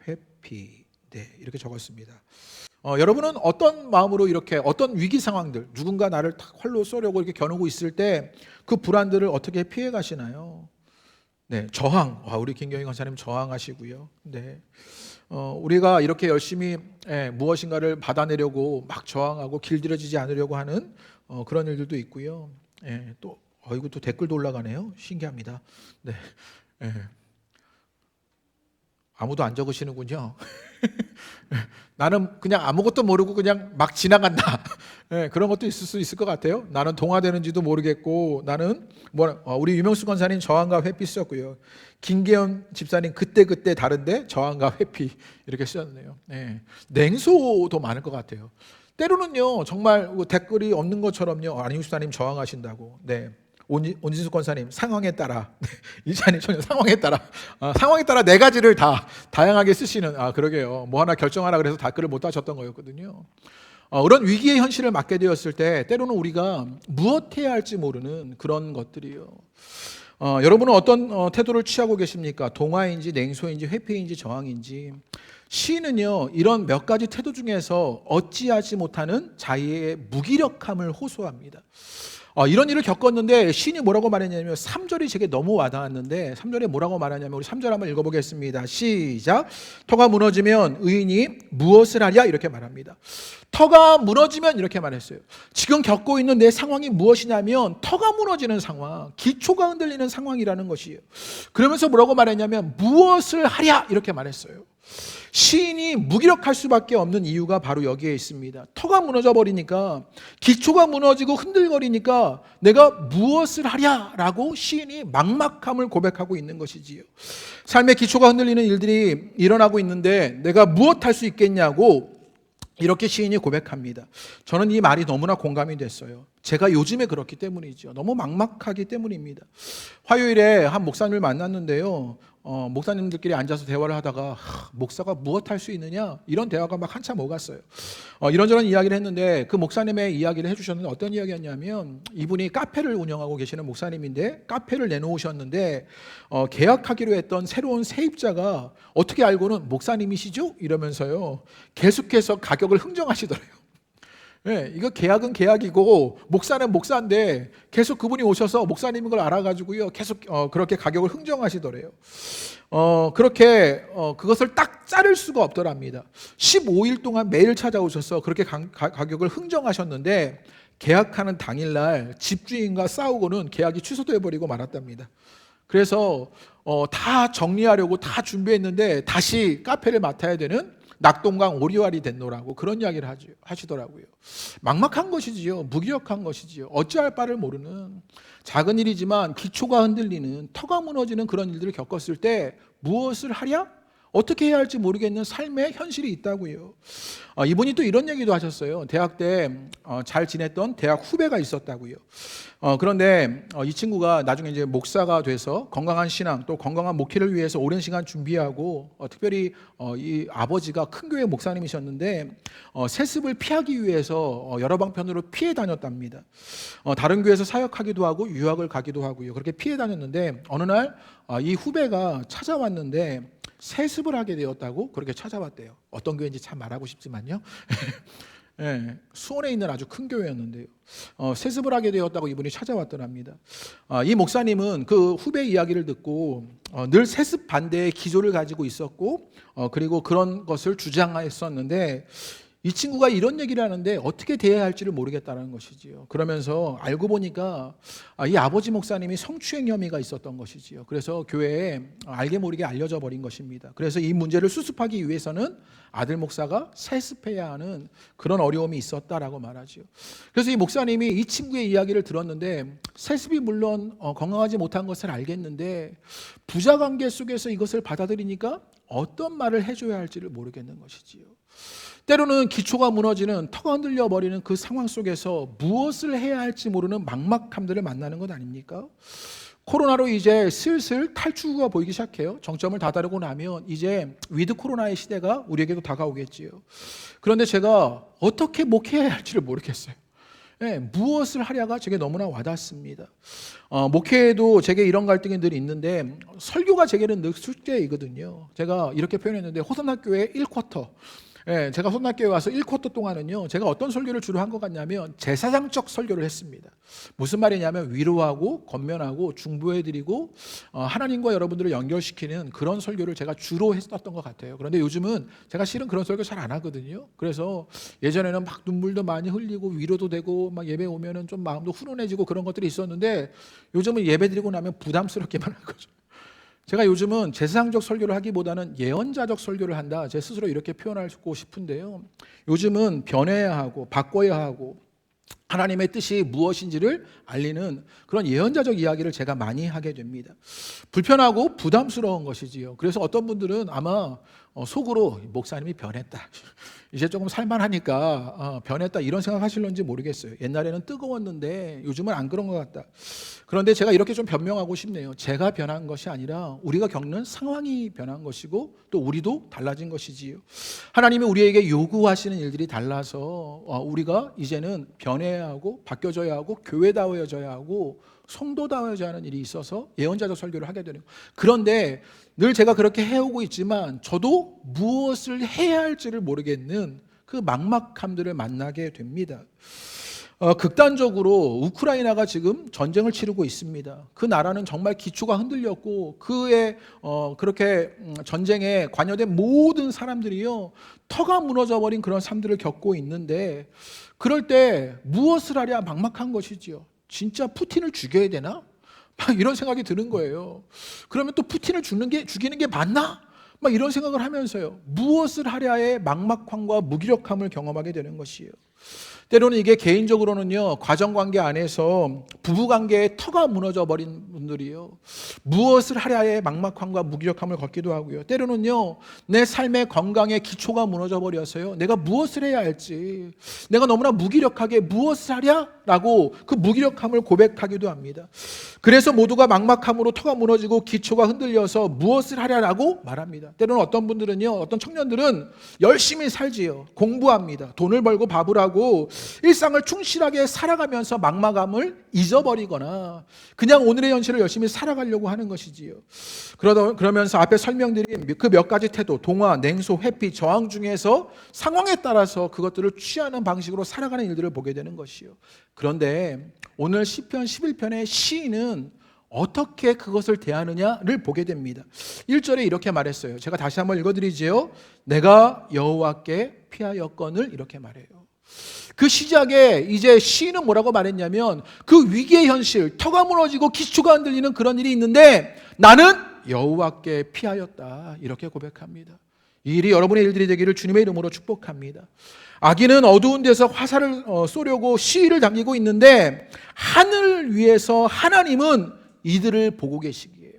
회피. 네, 이렇게 적었습니다. 여러분은 어떤 마음으로 이렇게 어떤 위기 상황들, 누군가 나를 활로 쏘려고 이렇게 겨누고 있을 때 그 불안들을 어떻게 피해 가시나요? 네, 저항. 우리 김경희 권사님 저항하시고요. 네, 우리가 이렇게 열심히 무엇인가를 받아내려고 막 저항하고 길들여지지 않으려고 하는 그런 일들도 있고요. 또 이거 또 댓글도 올라가네요. 신기합니다. 네, 아무도 안 적으시는군요. 나는 그냥 아무것도 모르고 그냥 막 지나간다. 그런 것도 있을 수 있을 것 같아요. 나는 동화되는지도 모르겠고, 나는 우리 유명수 권사님 저항과 회피 쓰셨고요. 김계현 집사님 그때 다른데 저항과 회피 이렇게 쓰셨네요. 냉소도 많을 것 같아요. 때로는요, 정말 댓글이 없는 것처럼요, 안희우 집사님 저항하신다고. 네. 온진수 권사님 상황에 따라, 이찬희 청년 상황에 따라, 상황에 따라 네 가지를 다 다양하게 쓰시는, 그러게요. 뭐 하나 결정하라 그래서 댓글을 못 하셨던 거였거든요. 그런 위기의 현실을 맞게 되었을 때 때로는 우리가 무엇 해야 할지 모르는 그런 것들이요. 여러분은 어떤 태도를 취하고 계십니까? 동화인지 냉소인지 회피인지 저항인지. 시인은요, 이런 몇 가지 태도 중에서 어찌하지 못하는 자기의 무기력함을 호소합니다. 이런 일을 겪었는데 시인이 뭐라고 말했냐면, 3절이 제게 너무 와닿았는데 3절에 뭐라고 말하냐면, 우리 3절 한번 읽어보겠습니다. 시작. 터가 무너지면 의인이 무엇을 하랴, 이렇게 말합니다. 터가 무너지면 이렇게 말했어요. 지금 겪고 있는 내 상황이 무엇이냐면 터가 무너지는 상황, 기초가 흔들리는 상황이라는 것이에요. 그러면서 뭐라고 말했냐면 무엇을 하랴, 이렇게 말했어요. 시인이 무기력할 수밖에 없는 이유가 바로 여기에 있습니다. 터가 무너져 버리니까, 기초가 무너지고 흔들거리니까 내가 무엇을 하랴라고 시인이 막막함을 고백하고 있는 것이지요. 삶의 기초가 흔들리는 일들이 일어나고 있는데 내가 무엇 할 수 있겠냐고 이렇게 시인이 고백합니다. 저는 이 말이 너무나 공감이 됐어요. 제가 요즘에 그렇기 때문이죠. 너무 막막하기 때문입니다. 화요일에 한 목사님을 만났는데요. 목사님들끼리 앉아서 대화를 하다가 목사가 무엇 할 수 있느냐? 이런 대화가 막 한참 오갔어요. 이런저런 이야기를 했는데 그 목사님의 이야기를 해주셨는데 어떤 이야기였냐면 이분이 카페를 운영하고 계시는 목사님인데 카페를 내놓으셨는데 계약하기로 했던 새로운 세입자가 어떻게 알고는 목사님이시죠? 이러면서요. 계속해서 가격을 흥정하시더래요. 네, 이거 계약은 계약이고 목사는 목사인데 계속 그분이 오셔서 목사님인 걸 알아가지고요 계속 그렇게 가격을 흥정하시더래요. 그렇게 그것을 딱 자를 수가 없더랍니다. 15일 동안 매일 찾아오셔서 그렇게 가격을 흥정하셨는데 계약하는 당일날 집주인과 싸우고는 계약이 취소돼 버리고 말았답니다. 그래서 다 정리하려고 다 준비했는데 다시 카페를 맡아야 되는 낙동강 오리알이 됐노라고 그런 이야기를 하시더라고요. 막막한 것이지요. 무기력한 것이지요. 어찌할 바를 모르는 작은 일이지만 기초가 흔들리는 터가 무너지는 그런 일들을 겪었을 때 무엇을 하랴? 어떻게 해야 할지 모르겠는 삶의 현실이 있다고요. 이분이 또 이런 얘기도 하셨어요. 대학 때 잘 지냈던 대학 후배가 있었다고요. 그런데 이 친구가 나중에 이제 목사가 돼서 건강한 신앙 또 건강한 목회를 위해서 오랜 시간 준비하고 특별히 이 아버지가 큰 교회 목사님이셨는데 세습을 피하기 위해서 여러 방편으로 피해 다녔답니다. 다른 교회에서 사역하기도 하고 유학을 가기도 하고요. 그렇게 피해 다녔는데 어느 날 이 후배가 찾아왔는데 세습을 하게 되었다고 그렇게 찾아왔대요. 어떤 교회인지 참 말하고 싶지만요. 네, 수원에 있는 아주 큰 교회였는데요. 세습을 하게 되었다고 이분이 찾아왔더랍니다. 이 목사님은 그 후배 이야기를 듣고 늘 세습 반대의 기조를 가지고 있었고 그리고 그런 것을 주장했었는데 이 친구가 이런 얘기를 하는데 어떻게 대해야 할지를 모르겠다는 것이지요. 그러면서 알고 보니까 이 아버지 목사님이 성추행 혐의가 있었던 것이지요. 그래서 교회에 알게 모르게 알려져 버린 것입니다. 그래서 이 문제를 수습하기 위해서는 아들 목사가 세습해야 하는 그런 어려움이 있었다라고 말하지요. 그래서 이 목사님이 이 친구의 이야기를 들었는데 세습이 물론 건강하지 못한 것을 알겠는데 부자 관계 속에서 이것을 받아들이니까 어떤 말을 해줘야 할지를 모르겠는 것이지요. 때로는 기초가 무너지는 터가 흔들려 버리는 그 상황 속에서 무엇을 해야 할지 모르는 막막함들을 만나는 것 아닙니까? 코로나로 이제 슬슬 탈출구가 보이기 시작해요. 정점을 다다르고 나면 이제 위드 코로나의 시대가 우리에게도 다가오겠지요. 그런데 제가 어떻게 목회해야 할지를 모르겠어요. 네, 무엇을 하랴가 제게 너무나 와닿습니다. 목회에도 제게 이런 갈등이 늘 있는데 설교가 제게는 늘 숙제이거든요. 제가 이렇게 표현했는데 호선학교의 1쿼터 예, 제가 호선학교에 와서 1쿼터 동안은요 제가 어떤 설교를 주로 한 것 같냐면 제사장적 설교를 했습니다. 무슨 말이냐면 위로하고 권면하고 중보해드리고 하나님과 여러분들을 연결시키는 그런 설교를 제가 주로 했었던 것 같아요. 그런데 요즘은 제가 실은 그런 설교 잘 안 하거든요. 그래서 예전에는 막 눈물도 많이 흘리고 위로도 되고 막 예배 오면은 좀 마음도 훈훈해지고 그런 것들이 있었는데 요즘은 예배 드리고 나면 부담스럽게만 할 거죠. 제가 요즘은 제사장적 설교를 하기보다는 예언자적 설교를 한다. 제 스스로 이렇게 표현하고 싶은데요. 요즘은 변해야 하고 바꿔야 하고 하나님의 뜻이 무엇인지를 알리는 그런 예언자적 이야기를 제가 많이 하게 됩니다. 불편하고 부담스러운 것이지요. 그래서 어떤 분들은 아마 속으로 목사님이 변했다. 이제 조금 살만하니까 변했다 이런 생각하실런지 모르겠어요. 옛날에는 뜨거웠는데 요즘은 안 그런 것 같다. 그런데 제가 이렇게 좀 변명하고 싶네요. 제가 변한 것이 아니라 우리가 겪는 상황이 변한 것이고 또 우리도 달라진 것이지요. 하나님이 우리에게 요구하시는 일들이 달라서 우리가 이제는 변해야 하고 바뀌어져야 하고 교회다워져야 하고 성도다워져야 하는 일이 있어서 예언자적 설교를 하게 되는 거예요. 그런데 늘 제가 그렇게 해오고 있지만 저도 무엇을 해야 할지를 모르겠는 그 막막함들을 만나게 됩니다. 극단적으로 우크라이나가 지금 전쟁을 치르고 있습니다. 그 나라는 정말 기초가 흔들렸고 그의 그렇게 전쟁에 관여된 모든 사람들이요 터가 무너져 버린 그런 삶들을 겪고 있는데 그럴 때 무엇을 하랴 막막한 것이지요. 진짜 푸틴을 죽여야 되나? 막 이런 생각이 드는 거예요. 그러면 또 푸틴을 죽이는 게 맞나? 막 이런 생각을 하면서요, 무엇을 하랴의 막막함과 무기력함을 경험하게 되는 것이에요. 때로는 이게 개인적으로는요, 가정관계 안에서 부부관계의 터가 무너져 버린 분들이요, 무엇을 하랴의 막막함과 무기력함을 겪기도 하고요, 때로는요 내 삶의 건강의 기초가 무너져 버려서요, 내가 무엇을 해야 할지, 내가 너무나 무기력하게 무엇을 하랴라고 그 무기력함을 고백하기도 합니다. 그래서 모두가 막막함으로 터가 무너지고 기초가 흔들려서 무엇을 하랴라고 말합니다. 때로는 어떤 분들은요, 어떤 청년들은 열심히 살지요, 공부합니다, 돈을 벌고 밥을 하고 일상을 충실하게 살아가면서 막막함을 잊어버리거나 그냥 오늘의 현실을 열심히 살아가려고 하는 것이지요. 그러면서 앞에 설명드린 그 몇 가지 태도, 동화, 냉소, 회피, 저항 중에서 상황에 따라서 그것들을 취하는 방식으로 살아가는 일들을 보게 되는 것이요. 그런데 오늘 시편 11편의 시인은 어떻게 그것을 대하느냐를 보게 됩니다. 1절에 이렇게 말했어요. 제가 다시 한번 읽어드리지요. 내가 여호와께 피하였거늘, 이렇게 말해요. 그 시작에 이제 시인은 뭐라고 말했냐면, 그 위기의 현실, 터가 무너지고 기초가 흔들리는 그런 일이 있는데 나는 여호와께 피하였다, 이렇게 고백합니다. 이 일이 여러분의 일들이 되기를 주님의 이름으로 축복합니다. 악인은 어두운 데서 화살을 쏘려고 시위를 당기고 있는데 하늘 위에서 하나님은 이들을 보고 계시기에,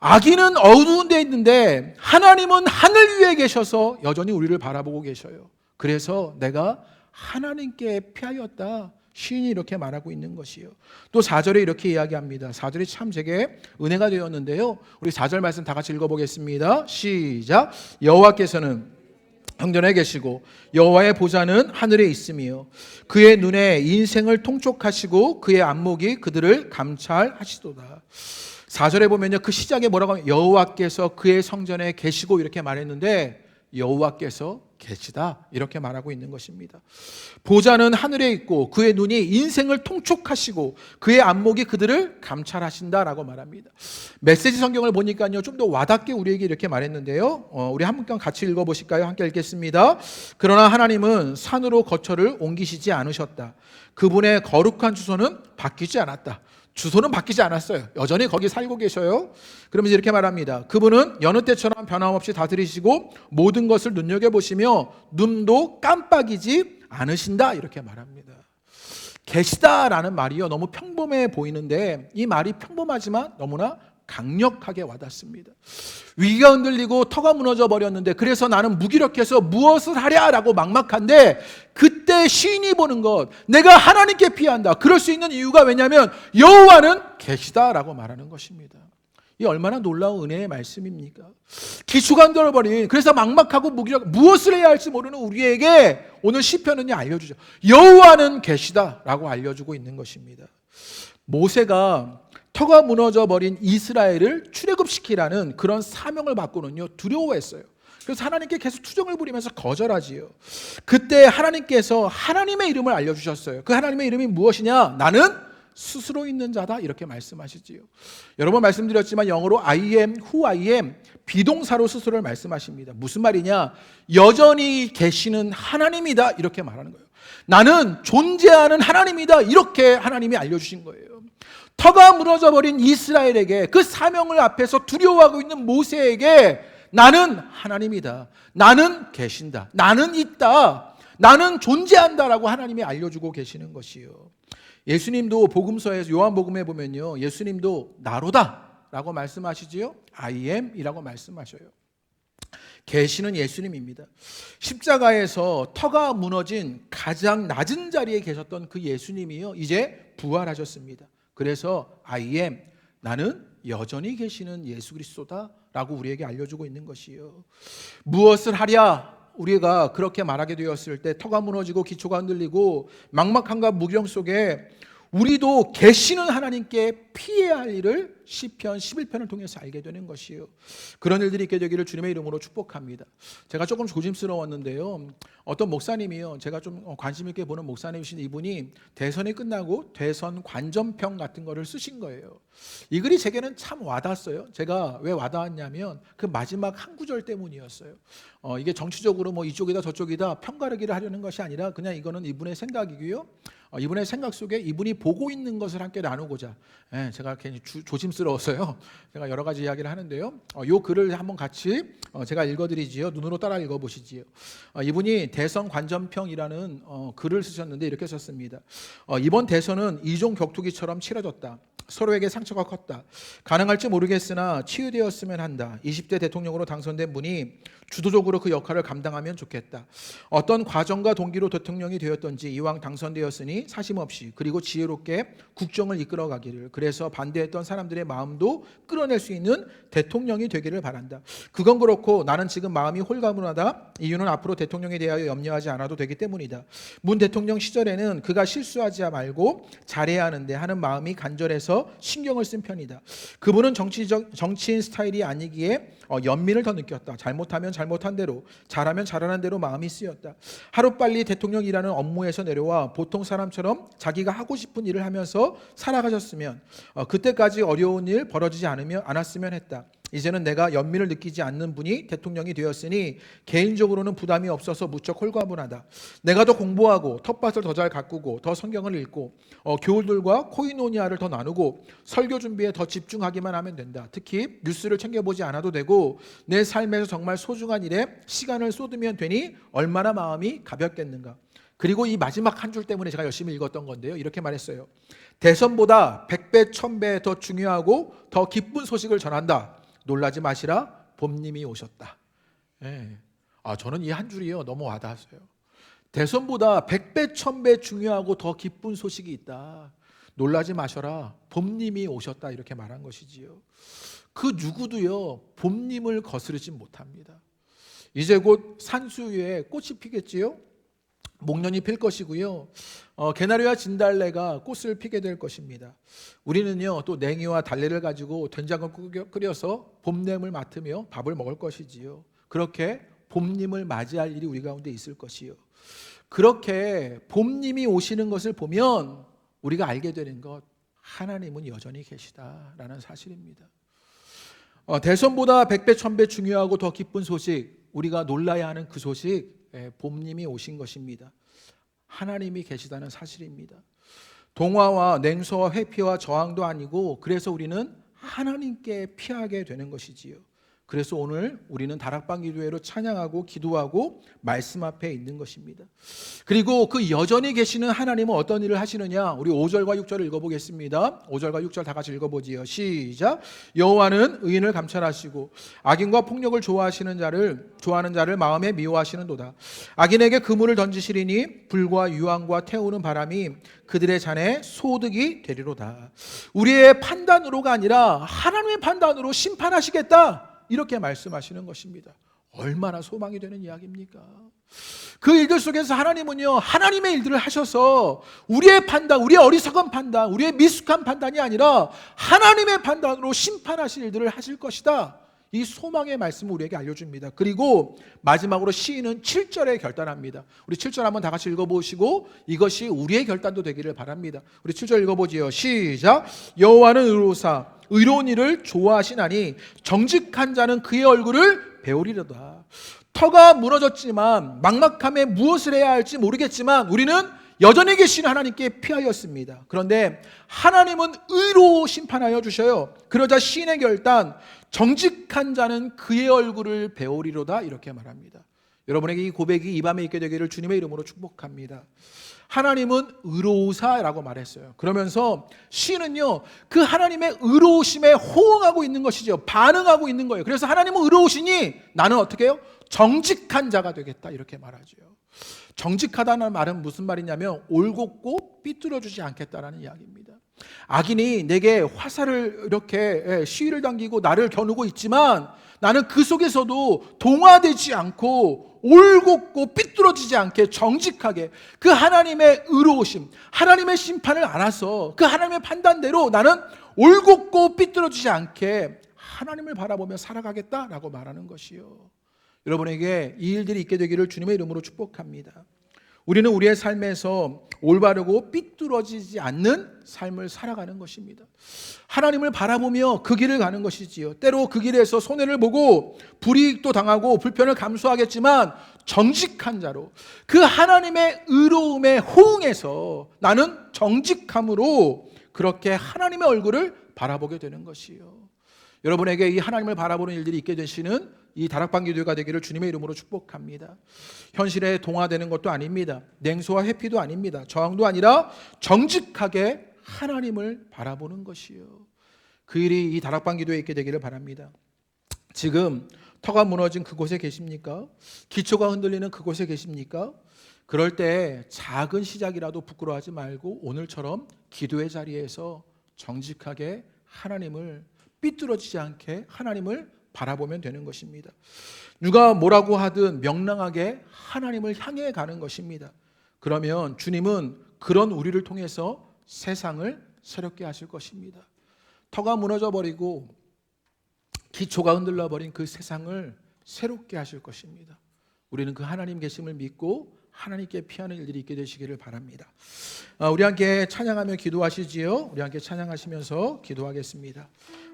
악인은 어두운 데 있는데 하나님은 하늘 위에 계셔서 여전히 우리를 바라보고 계셔요. 그래서 내가 하나님께 피하였다, 시인이 이렇게 말하고 있는 것이요. 또 4절에 이렇게 이야기합니다. 4절이 참 제게 은혜가 되었는데요, 우리 4절 말씀 다 같이 읽어보겠습니다. 시작. 여호와께서는 성전에 계시고 여호와의 보좌는 하늘에 있으며 그의 눈에 인생을 통촉하시고 그의 안목이 그들을 감찰하시도다. 4절에 보면요, 그 시작에 뭐라고 하면 여호와께서 그의 성전에 계시고 이렇게 말했는데 여호와께서 계시다, 이렇게 말하고 있는 것입니다. 보좌는 하늘에 있고 그의 눈이 인생을 통촉하시고 그의 안목이 그들을 감찰하신다라고 말합니다. 메시지 성경을 보니까요, 좀 더 와닿게 우리에게 이렇게 말했는데요, 우리 한 번 같이 읽어보실까요? 함께 읽겠습니다. 그러나 하나님은 산으로 거처를 옮기시지 않으셨다. 그분의 거룩한 주소는 바뀌지 않았다. 주소는 바뀌지 않았어요. 여전히 거기 살고 계셔요. 그러면서 이렇게 말합니다. 그분은 여느 때처럼 변함없이 다스리시고 모든 것을 눈여겨보시며 눈도 깜빡이지 않으신다, 이렇게 말합니다. 계시다라는 말이요, 너무 평범해 보이는데 이 말이 평범하지만 너무나 강력하게 와닿습니다. 위기가 흔들리고 터가 무너져 버렸는데, 그래서 나는 무기력해서 무엇을 하랴라고 막막한데, 그때 시인이 보는 것, 내가 하나님께 피한다. 그럴 수 있는 이유가 왜냐하면 여호와는 계시다라고 말하는 것입니다. 이 얼마나 놀라운 은혜의 말씀입니까? 기초가 흔들어버린, 그래서 막막하고 무기력, 무엇을 해야 할지 모르는 우리에게 오늘 시편은 알려주죠. 여호와는 계시다라고 알려주고 있는 것입니다. 모세가 터가 무너져 버린 이스라엘을 출애굽시키라는 그런 사명을 받고는요, 두려워했어요. 그래서 하나님께 계속 투정을 부리면서 거절하지요. 그때 하나님께서 하나님의 이름을 알려주셨어요. 그 하나님의 이름이 무엇이냐? 나는 스스로 있는 자다, 이렇게 말씀하시지요. 여러 번 말씀드렸지만 영어로 I am who I am, 비동사로 스스로를 말씀하십니다. 무슨 말이냐? 여전히 계시는 하나님이다, 이렇게 말하는 거예요. 나는 존재하는 하나님이다, 이렇게 하나님이 알려주신 거예요. 터가 무너져버린 이스라엘에게, 그 사명을 앞에서 두려워하고 있는 모세에게 나는 하나님이다, 나는 계신다, 나는 있다, 나는 존재한다라고 하나님이 알려주고 계시는 것이요. 예수님도 복음서에서 요한복음에 보면요, 예수님도 나로다 라고 말씀하시지요. I am 이라고 말씀하셔요. 계시는 예수님입니다. 십자가에서 터가 무너진 가장 낮은 자리에 계셨던 그 예수님이요, 이제 부활하셨습니다. 그래서 I am, 나는 여전히 계시는 예수 그리스도다 라고 우리에게 알려주고 있는 것이요. 무엇을 하랴, 우리가 그렇게 말하게 되었을 때 터가 무너지고 기초가 흔들리고 막막함과 무기력 속에 우리도 계시는 하나님께 피해야 할 일을 시편 11편을 통해서 알게 되는 것이요. 그런 일들이 있게 되기를 주님의 이름으로 축복합니다. 제가 조금 조심스러웠는데요, 어떤 목사님이요, 제가 좀 관심 있게 보는 목사님이신 이분이 대선이 끝나고 대선 관전평 같은 거를 쓰신 거예요. 이 글이 제게는 참 와닿았어요. 제가 왜 와닿았냐면 그 마지막 한 구절 때문이었어요. 이게 정치적으로 뭐 이쪽이다 저쪽이다 편가르기를 하려는 것이 아니라 그냥 이거는 이분의 생각이고요. 이분의 생각 속에 이분이 보고 있는 것을 함께 나누고자, 제가 괜히 조심스러워서요, 제가 여러 가지 이야기를 하는데요, 요 글을 한번 같이 제가 읽어드리지요. 눈으로 따라 읽어보시지요. 이분이 대선 관전평이라는 글을 쓰셨는데 이렇게 썼습니다. 이번 대선은 이종 격투기처럼 치러졌다. 서로에게 상처가 컸다. 가능할지 모르겠으나 치유되었으면 한다. 20대 대통령으로 당선된 분이 주도적으로 그 역할을 감당하면 좋겠다. 어떤 과정과 동기로 대통령이 되었던지 이왕 당선되었으니 사심없이 그리고 지혜롭게 국정을 이끌어가기를, 그래서 반대했던 사람들의 마음도 끌어낼 수 있는 대통령이 되기를 바란다. 그건 그렇고 나는 지금 마음이 홀가분하다. 이유는 앞으로 대통령에 대하여 염려하지 않아도 되기 때문이다. 문 대통령 시절에는 그가 실수하지 말고 잘해야 하는데 하는 마음이 간절해서 신경을 쓴 편이다. 그분은 정치인 스타일이 아니기에 연민을 더 느꼈다. 잘못하면 잘못한 대로, 잘하면 잘하는 대로 마음이 쓰였다. 하루빨리 대통령이라는 업무에서 내려와 보통 사람처럼 자기가 하고 싶은 일을 하면서 살아가셨으면, 그때까지 어려운 일 벌어지지 않았으면 했다. 이제는 내가 연민을 느끼지 않는 분이 대통령이 되었으니 개인적으로는 부담이 없어서 무척 홀가분하다. 내가 더 공부하고 텃밭을 더 잘 가꾸고 더 성경을 읽고 교우들과 코이노니아를 더 나누고 설교 준비에 더 집중하기만 하면 된다. 특히 뉴스를 챙겨보지 않아도 되고 내 삶에서 정말 소중한 일에 시간을 쏟으면 되니 얼마나 마음이 가볍겠는가. 그리고 이 마지막 한 줄 때문에 제가 열심히 읽었던 건데요, 이렇게 말했어요. 대선보다 100배 1000배 더 중요하고 더 기쁜 소식을 전한다. 놀라지 마시라, 봄님이 오셨다. 저는 이 한 줄이요 너무 와닿았어요. 대선보다 100배 1000배 중요하고 더 기쁜 소식이 있다. 놀라지 마셔라, 봄님이 오셨다. 이렇게 말한 것이지요. 그 누구도요 봄님을 거스르지 못합니다. 이제 곧 산수 위에 꽃이 피겠지요. 목련이 필 것이고요. 개나리와 진달래가 꽃을 피게 될 것입니다. 우리는요 또 냉이와 달래를 가지고 된장을 끓여서 봄냄을 맡으며 밥을 먹을 것이지요. 그렇게 봄님을 맞이할 일이 우리 가운데 있을 것이요. 그렇게 봄님이 오시는 것을 보면 우리가 알게 되는 것, 하나님은 여전히 계시다라는 사실입니다. 대선보다 100배 1000배 중요하고 더 기쁜 소식, 우리가 놀라야 하는 그 소식, 봄님이 오신 것입니다. 하나님이 계시다는 사실입니다. 동화와 냉소와 회피와 저항도 아니고, 그래서 우리는 하나님께 피하게 되는 것이지요. 그래서 오늘 우리는 다락방 기도회로 찬양하고 기도하고 말씀 앞에 있는 것입니다. 그리고 그 여전히 계시는 하나님은 어떤 일을 하시느냐, 우리 5절과 6절을 읽어보겠습니다. 5절과 6절 다 같이 읽어보지요. 시작. 여호와는 의인을 감찰하시고 악인과 폭력을 좋아하는 자를 마음에 미워하시는도다. 악인에게 그물을 던지시리니 불과 유황과 태우는 바람이 그들의 잔에 소득이 되리로다. 우리의 판단으로가 아니라 하나님의 판단으로 심판하시겠다, 이렇게 말씀하시는 것입니다. 얼마나 소망이 되는 이야기입니까? 그 일들 속에서 하나님은요 하나님의 일들을 하셔서 우리의 판단, 우리의 어리석은 판단, 우리의 미숙한 판단이 아니라 하나님의 판단으로 심판하실 일들을 하실 것이다, 이 소망의 말씀을 우리에게 알려줍니다. 그리고 마지막으로 시인은 7절에 결단합니다. 우리 7절 한번 다 같이 읽어보시고 이것이 우리의 결단도 되기를 바랍니다. 우리 7절 읽어보지요. 시작. 여호와는 의로우사 의로운 일을 좋아하시나니 정직한 자는 그의 얼굴을 배우리로다. 터가 무너졌지만 막막함에 무엇을 해야 할지 모르겠지만 우리는 여전히 계신 하나님께 피하였습니다. 그런데 하나님은 의로 심판하여 주셔요. 그러자 시인의 결단, 정직한 자는 그의 얼굴을 배우리로다, 이렇게 말합니다. 여러분에게 이 고백이 이 밤에 있게 되기를 주님의 이름으로 축복합니다. 하나님은 의로우사라고 말했어요. 그러면서 시인은요 그 하나님의 의로우심에 호응하고 있는 것이죠. 반응하고 있는 거예요. 그래서 하나님은 의로우시니 나는 어떻게 해요? 정직한 자가 되겠다, 이렇게 말하죠. 정직하다는 말은 무슨 말이냐면 올곧고 삐뚤어지지 않겠다라는 이야기입니다. 악인이 내게 화살을 이렇게 시위를 당기고 나를 겨누고 있지만 나는 그 속에서도 동화되지 않고 올곧고 삐뚤어지지 않게 정직하게 그 하나님의 의로우심, 하나님의 심판을 알아서 그 하나님의 판단대로 나는 올곧고 삐뚤어지지 않게 하나님을 바라보며 살아가겠다라고 말하는 것이요. 여러분에게 이 일들이 있게 되기를 주님의 이름으로 축복합니다. 우리는 우리의 삶에서 올바르고 삐뚤어지지 않는 삶을 살아가는 것입니다. 하나님을 바라보며 그 길을 가는 것이지요. 때로 그 길에서 손해를 보고 불이익도 당하고 불편을 감수하겠지만 정직한 자로 그 하나님의 의로움에 호응해서 나는 정직함으로 그렇게 하나님의 얼굴을 바라보게 되는 것이요. 여러분에게 이 하나님을 바라보는 일들이 있게 되시는 이 다락방 기도회가 되기를 주님의 이름으로 축복합니다. 현실에 동화되는 것도 아닙니다. 냉소와 회피도 아닙니다. 저항도 아니라 정직하게 하나님을 바라보는 것이요. 그 일이 이 다락방 기도회에 있게 되기를 바랍니다. 지금 터가 무너진 그곳에 계십니까? 기초가 흔들리는 그곳에 계십니까? 그럴 때 작은 시작이라도 부끄러워하지 말고 오늘처럼 기도의 자리에서 정직하게 하나님을 삐뚤어지지 않게 하나님을 바라보면 되는 것입니다. 누가 뭐라고 하든 명랑하게 하나님을 향해 가는 것입니다. 그러면 주님은 그런 우리를 통해서 세상을 새롭게 하실 것입니다. 터가 무너져 버리고 기초가 흔들려 버린 그 세상을 새롭게 하실 것입니다. 우리는 그 하나님 계심을 믿고 하나님께 피하는 일들이 있게 되시기를 바랍니다. 우리 함께 찬양하며 기도하시지요. 우리 함께 찬양하시면서 기도하겠습니다.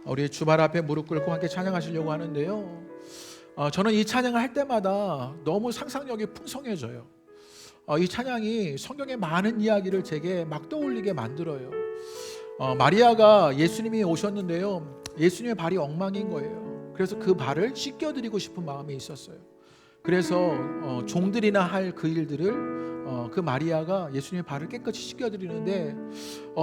우리 주발 앞에 무릎 꿇고 함께 찬양하시려고 하는데요. 저는 이 찬양을 할 때마다 너무 상상력이 풍성해져요. 이 찬양이 성경의 많은 이야기를 제게 막 떠올리게 만들어요. 마리아가 예수님이 오셨는데요. 예수님의 발이 엉망인 거예요. 그래서 그 발을 씻겨드리고 싶은 마음이 있었어요. 그래서 종들이나 할 그 일들을 그 마리아가 예수님의 발을 깨끗이 씻겨드리는데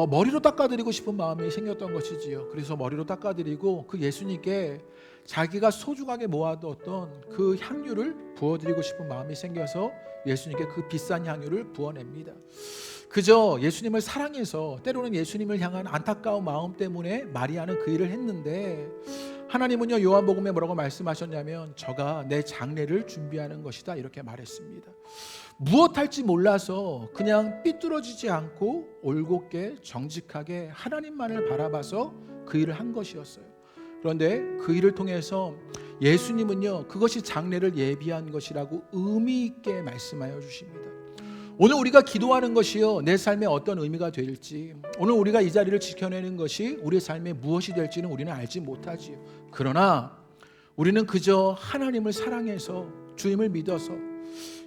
머리로 닦아드리고 싶은 마음이 생겼던 것이지요. 그래서 머리로 닦아드리고 그 예수님께 자기가 소중하게 모아두었던 그 향유를 부어드리고 싶은 마음이 생겨서 예수님께 그 비싼 향유를 부어냅니다. 그저 예수님을 사랑해서 때로는 예수님을 향한 안타까운 마음 때문에 마리아는 그 일을 했는데 하나님은요, 요한복음에 뭐라고 말씀하셨냐면 저가 내 장례를 준비하는 것이다 이렇게 말했습니다. 무엇할지 몰라서 그냥 삐뚤어지지 않고 올곧게 정직하게 하나님만을 바라봐서 그 일을 한 것이었어요. 그런데 그 일을 통해서 예수님은요, 그것이 장례를 예비한 것이라고 의미 있게 말씀하여 주십니다. 오늘 우리가 기도하는 것이요, 내 삶에 어떤 의미가 될지, 오늘 우리가 이 자리를 지켜내는 것이 우리의 삶에 무엇이 될지는 우리는 알지 못하지요. 그러나 우리는 그저 하나님을 사랑해서 주님을 믿어서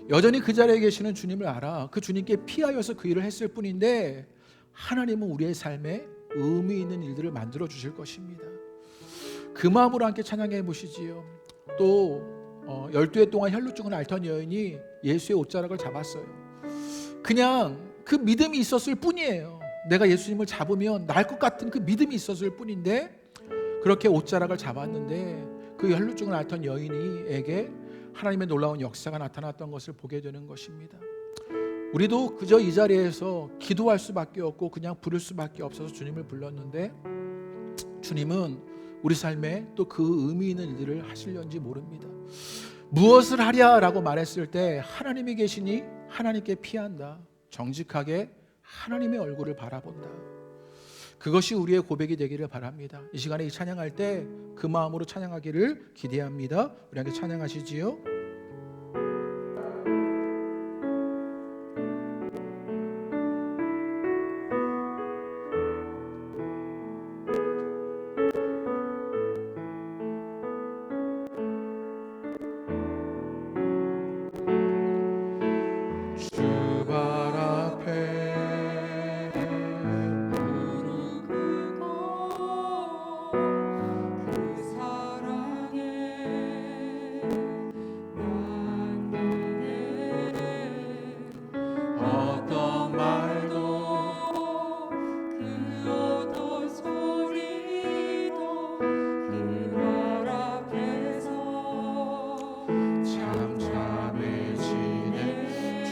여전히 그 자리에 계시는 주님을 알아 그 주님께 피하여서 그 일을 했을 뿐인데 하나님은 우리의 삶에 의미 있는 일들을 만들어 주실 것입니다. 그 마음으로 함께 찬양해 보시지요. 또 12해 동안 혈루증을 앓던 여인이 예수의 옷자락을 잡았어요. 그냥 그 믿음이 있었을 뿐이에요. 내가 예수님을 잡으면 나을 것 같은 그 믿음이 있었을 뿐인데 그렇게 옷자락을 잡았는데 그 혈루증을 앓던 여인에게 하나님의 놀라운 역사가 나타났던 것을 보게 되는 것입니다. 우리도 그저 이 자리에서 기도할 수밖에 없고 그냥 부를 수밖에 없어서 주님을 불렀는데 주님은 우리 삶에 또 그 의미 있는 일들을 하시려는지 모릅니다. 무엇을 하랴라고 말했을 때 하나님이 계시니 하나님께 피한다. 정직하게 하나님의 얼굴을 바라본다. 그것이 우리의 고백이 되기를 바랍니다. 이 시간에 이 찬양할 때 그 마음으로 찬양하기를 기대합니다. 우리 함께 찬양하시지요.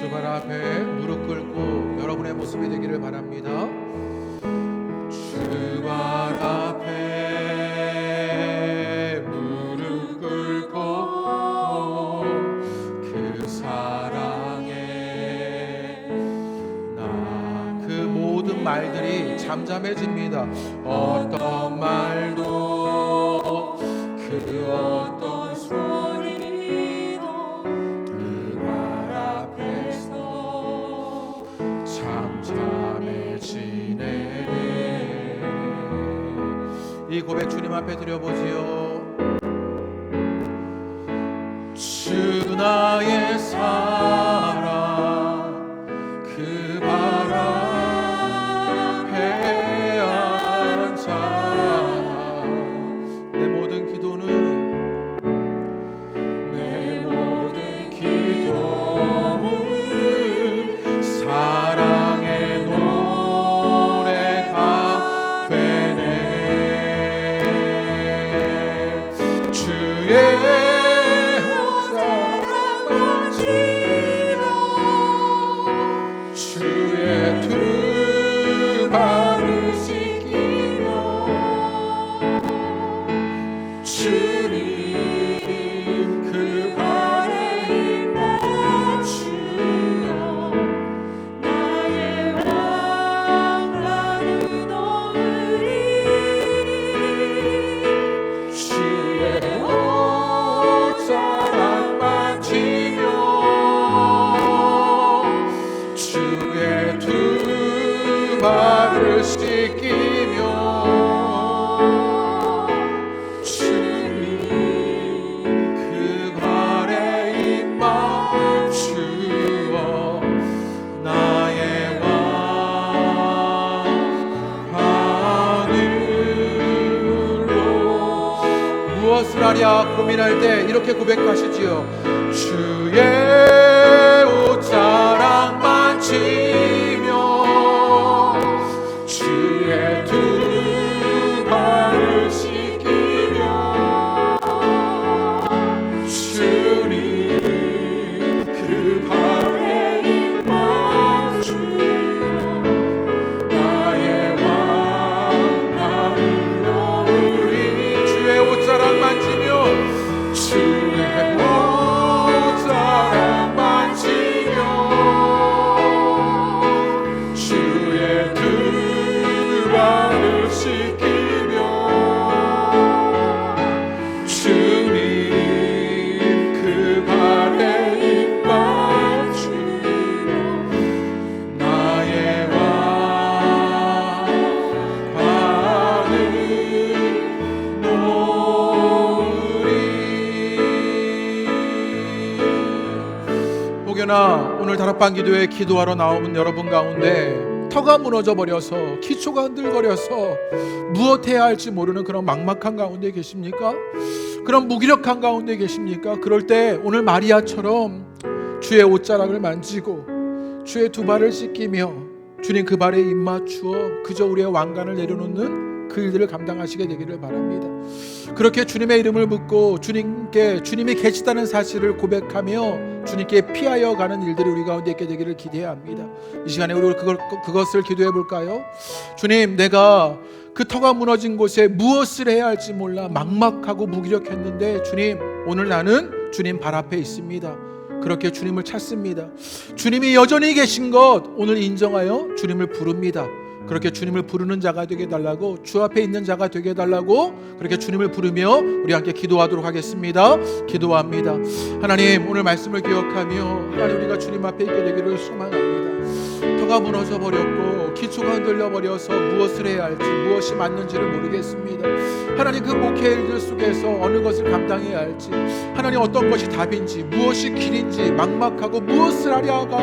주발 앞에 무릎 꿇고 여러분의 모습이 되기를 바랍니다. 주발 앞에 무릎 꿇고 그 사랑에 나 그 모든 말들이 잠잠해집니다. 어떤 말도 그 어떤 소리도 그 말 앞에서 잠잠해지네. 이 고백 주님 앞에 드려보지요. 주 나의 삶 씻기며 주님 그 발에 입 맞추어 나의 왕관을 놓으리 주의 옷자락 만지며 주의 두 발을 씻기며 무엇을 하랴 고민할 때 이렇게 고백하시지요. 주의 옷자락 만지며 주의 두 발을 씻기며 주님 그 발에 입 맞추며 나의 왕관을 놓으리 주의 옷자락 만지며 주의 옷자락 만지며 주의 두 발을 씻기며 주님 그 발에 입 맞추며 나의 왕관을 혹여나 오늘 다락방 기도에 기도하러 나오는 여러분 가운데 터가 무너져 버려서 기초가 흔들거려서 무엇해야 할지 모르는 그런 막막한 가운데 계십니까? 그런 무기력한 가운데 계십니까? 그럴 때 오늘 마리아처럼 주의 옷자락을 만지고 주의 두 발을 씻기며 주님 그 발에 입 맞추어 그저 우리의 왕관을 내려놓는 그 일들을 감당하시게 되기를 바랍니다. 그렇게 주님의 이름을 묻고 주님이 계시다는 사실을 고백하며 주님께 피하여 가는 일들이 우리 가운데 있게 되기를 기대해야 합니다. 이 시간에 우리 그것을 기도해 볼까요? 주님, 내가 그 터가 무너진 곳에 무엇을 해야 할지 몰라 막막하고 무기력했는데 주님, 오늘 나는 주님 발 앞에 있습니다. 그렇게 주님을 찾습니다. 주님이 여전히 계신 것 오늘 인정하여 주님을 부릅니다. 그렇게 주님을 부르는 자가 되게 해달라고, 주 앞에 있는 자가 되게 해달라고 그렇게 주님을 부르며 우리 함께 기도하도록 하겠습니다. 기도합니다. 하나님, 오늘 말씀을 기억하며 하나님 우리가 주님 앞에 있게 되기를 소망합니다. 터가 무너져 버렸고 기초가 흔들려 버려서 무엇을 해야 할지, 무엇이 맞는지를 모르겠습니다. 하나님, 그 목회 일들 속에서 어느 것을 감당해야 할지, 하나님 어떤 것이 답인지, 무엇이 길인지 막막하고 무엇을 하랴가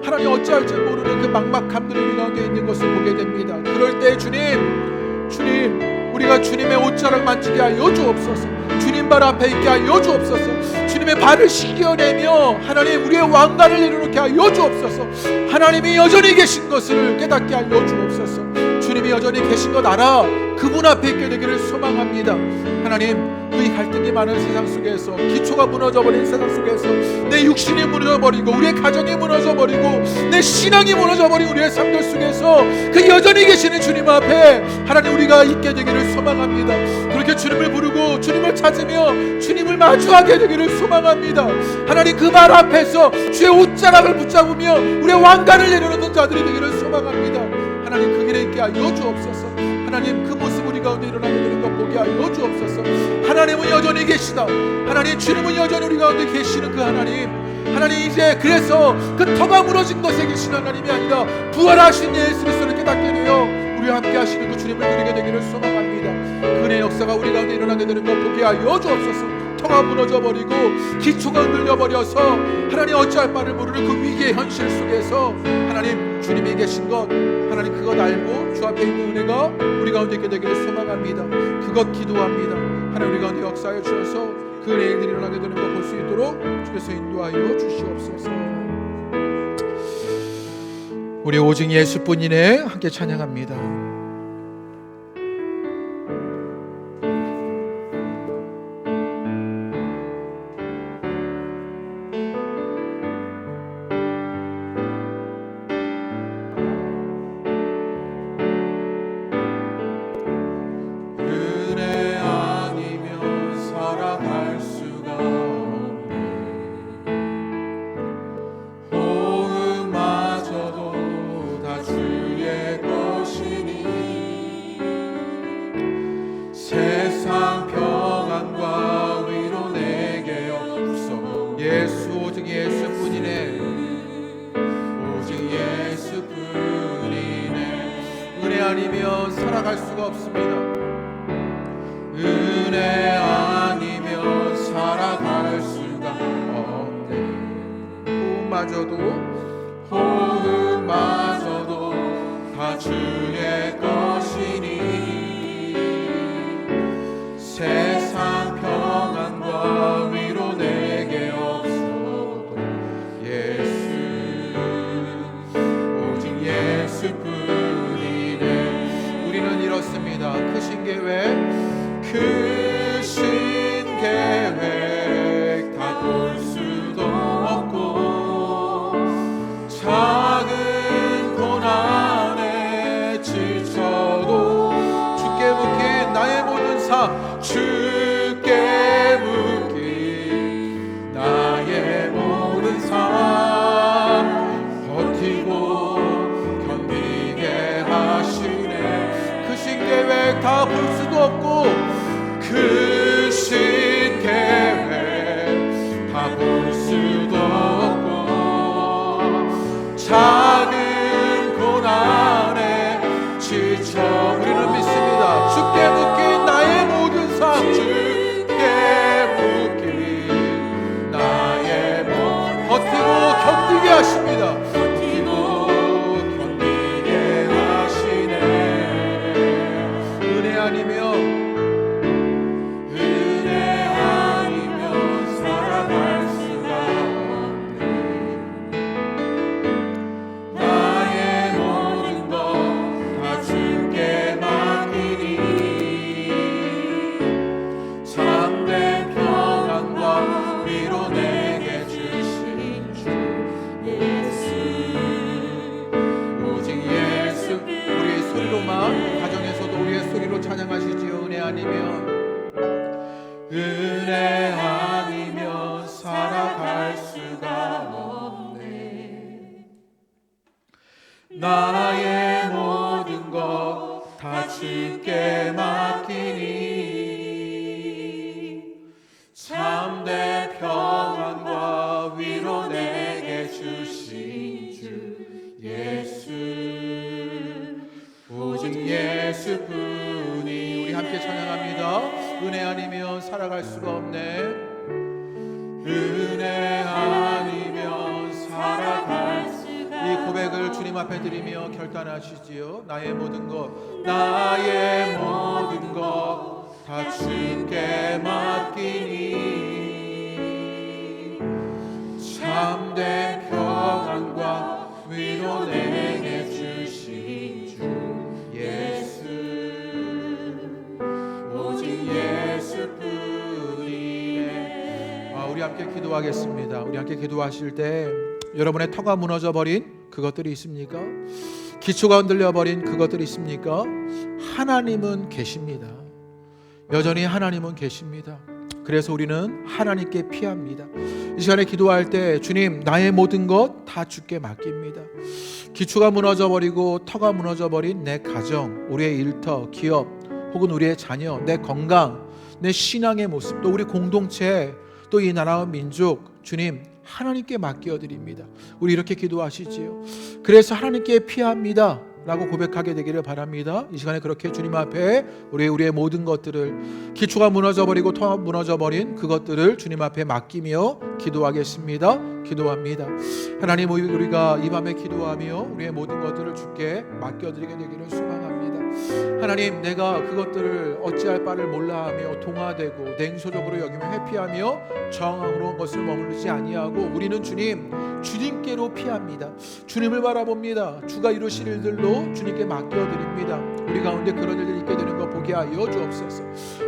하나님 어찌할지 모르는 그 막막함들이 우리 가운데 있는 것을 보게 됩니다. 그럴 때 주님 우리가 주님의 옷자락 만지게 하여 주옵소서. 주님 발 앞에 있게 하여 주옵소서. 주님의 발을 씻겨내며 하나님 우리의 왕관을 내려놓게 하여 주옵소서. 하나님이 여전히 계신 것을 깨닫게 하여 주옵소서. 주님이 여전히 계신 것 알아 그분 앞에 있게 되기를 소망합니다. 하나님, 이 갈등이 많은 세상 속에서, 기초가 무너져버린 세상 속에서 내 육신이 무너져버리고 우리의 가정이 무너져버리고 내 신앙이 무너져버린 우리의 삶들 속에서 그 여전히 계시는 주님 앞에 하나님 우리가 있게 되기를 소망합니다. 그렇게 주님을 부르고 주님을 찾으며 주님을 마주하게 되기를 소망합니다. 하나님, 그 말 앞에서 주의 옷자락을 붙잡으며 우리의 왕관을 내려놓는 자들이 되기를 소망합니다. 하나님, 그 길에 있게 하여 주옵소서. 하나님, 그 모습 우리 가운데 일어나게 되는 것 보게 하여 주옵소서. 하나님은 여전히 계시다. 하나님, 주님은 여전히 우리 가운데 계시는 그 하나님, 이제 그래서 그 터가 무너진 것에 계신 하나님이 아니라 부활하신 예수 그리스도를 깨닫게 되어 우리와 함께 하시는 그 주님을 누리게 되기를 소망합니다. 그의 역사가 우리 가운데 일어나게 되는 것 보게 하여 주옵소서. 터가 무너져버리고 기초가 흔들려버려서 하나님 어찌할 바를 모르는 그 위기의 현실 속에서 하나님 주님이 계신 것, 하나님 그것 알고 주 앞에 있는 은혜가 우리 가운데 있게 되기를 소망합니다. 그것 기도합니다. 하나님, 우리 가운데 역사해 주셔서 그 은혜의 일들이 일어나게 되는 것 볼 수 있도록 주께서 인도하여 주시옵소서. 우리 오직 예수뿐이네 함께 찬양합니다. 아니면 살아갈 수가 없습니다. 은혜 아니면 살아갈 수가 없네. 호흡마저도 다 주의 것이니 세상 평안과 위로 내게 없어도 예수, 오직 예수뿐이네. 우리는 이렇습니다. 크신 계획 다 볼 수도 없고 작은 고난에 지쳐도 주께 묶인 나의 모든 삶, 주께 묶인 나의 모든 삶 버티고 견디게 하시네. 크신 계획 다 볼 수도 없고 크신 계획 다 볼 수도 없고 작은 고난에 지쳐 우리는 믿습니다. 주께 묶인 나의 모든 삶, 주께 묶인 나의 모든 버티고 견디게 하십니다. 버티고 견디게 하시네. 은혜 아니면 가정에서도 우리의 소리로 찬양하시지요. 은혜 아니면 살아갈 수가 없네. 나의 모든 것 다 주께 맡기니 참된 평안과 위로 내게 주신 주 예수, 오직 예수뿐이. 우리 함께 찬양합니다. 은혜 아니면 살아갈 수가 없네. 은혜 아니면 살아갈 수가. 이 고백을 주님 앞에 드리며 결단하시지요. 나의 모든 것 다 주께 맡기니 참된 평안과 위로 내게 주신 주 예수, 오직 예수뿐이네. 우리 함께 기도하겠습니다. 우리 함께 기도하실 때 여러분의 터가 무너져 버린 그것들이 있습니까? 기초가 흔들려 버린 그것들이 있습니까? 하나님은 계십니다. 여전히 하나님은 계십니다. 그래서 우리는 하나님께 피합니다. 이 시간에 기도할 때 주님, 나의 모든 것 다 주께 맡깁니다. 기초가 무너져 버리고 터가 무너져 버린 내 가정, 우리의 일터, 기업, 혹은 우리의 자녀, 내 건강, 내 신앙의 모습, 또 우리 공동체, 또 이 나라와 민족, 주님 하나님께 맡겨드립니다. 우리 이렇게 기도하시지요. 그래서 하나님께 피합니다 라고 고백하게 되기를 바랍니다. 이 시간에 그렇게 주님 앞에 우리의 모든 것들을, 기초가 무너져버리고 터가 무너져버린 그것들을 주님 앞에 맡기며 기도하겠습니다. 기도합니다. 하나님, 우리가 이 밤에 기도하며 우리의 모든 것들을 주께 맡겨드리게 되기를 소망합니다. 하나님, 내가 그것들을 어찌할 바를 몰라하며 동화되고 냉소적으로 여기며 회피하며 저항으로 것을 머무르지 아니하고 우리는 주님께로 피합니다. 주님을 바라봅니다. 주가 이루실 일들로 주님께 맡겨드립니다. 우리 가운데 그런 일들이 있게 되는 것 보게 하여 주옵소서.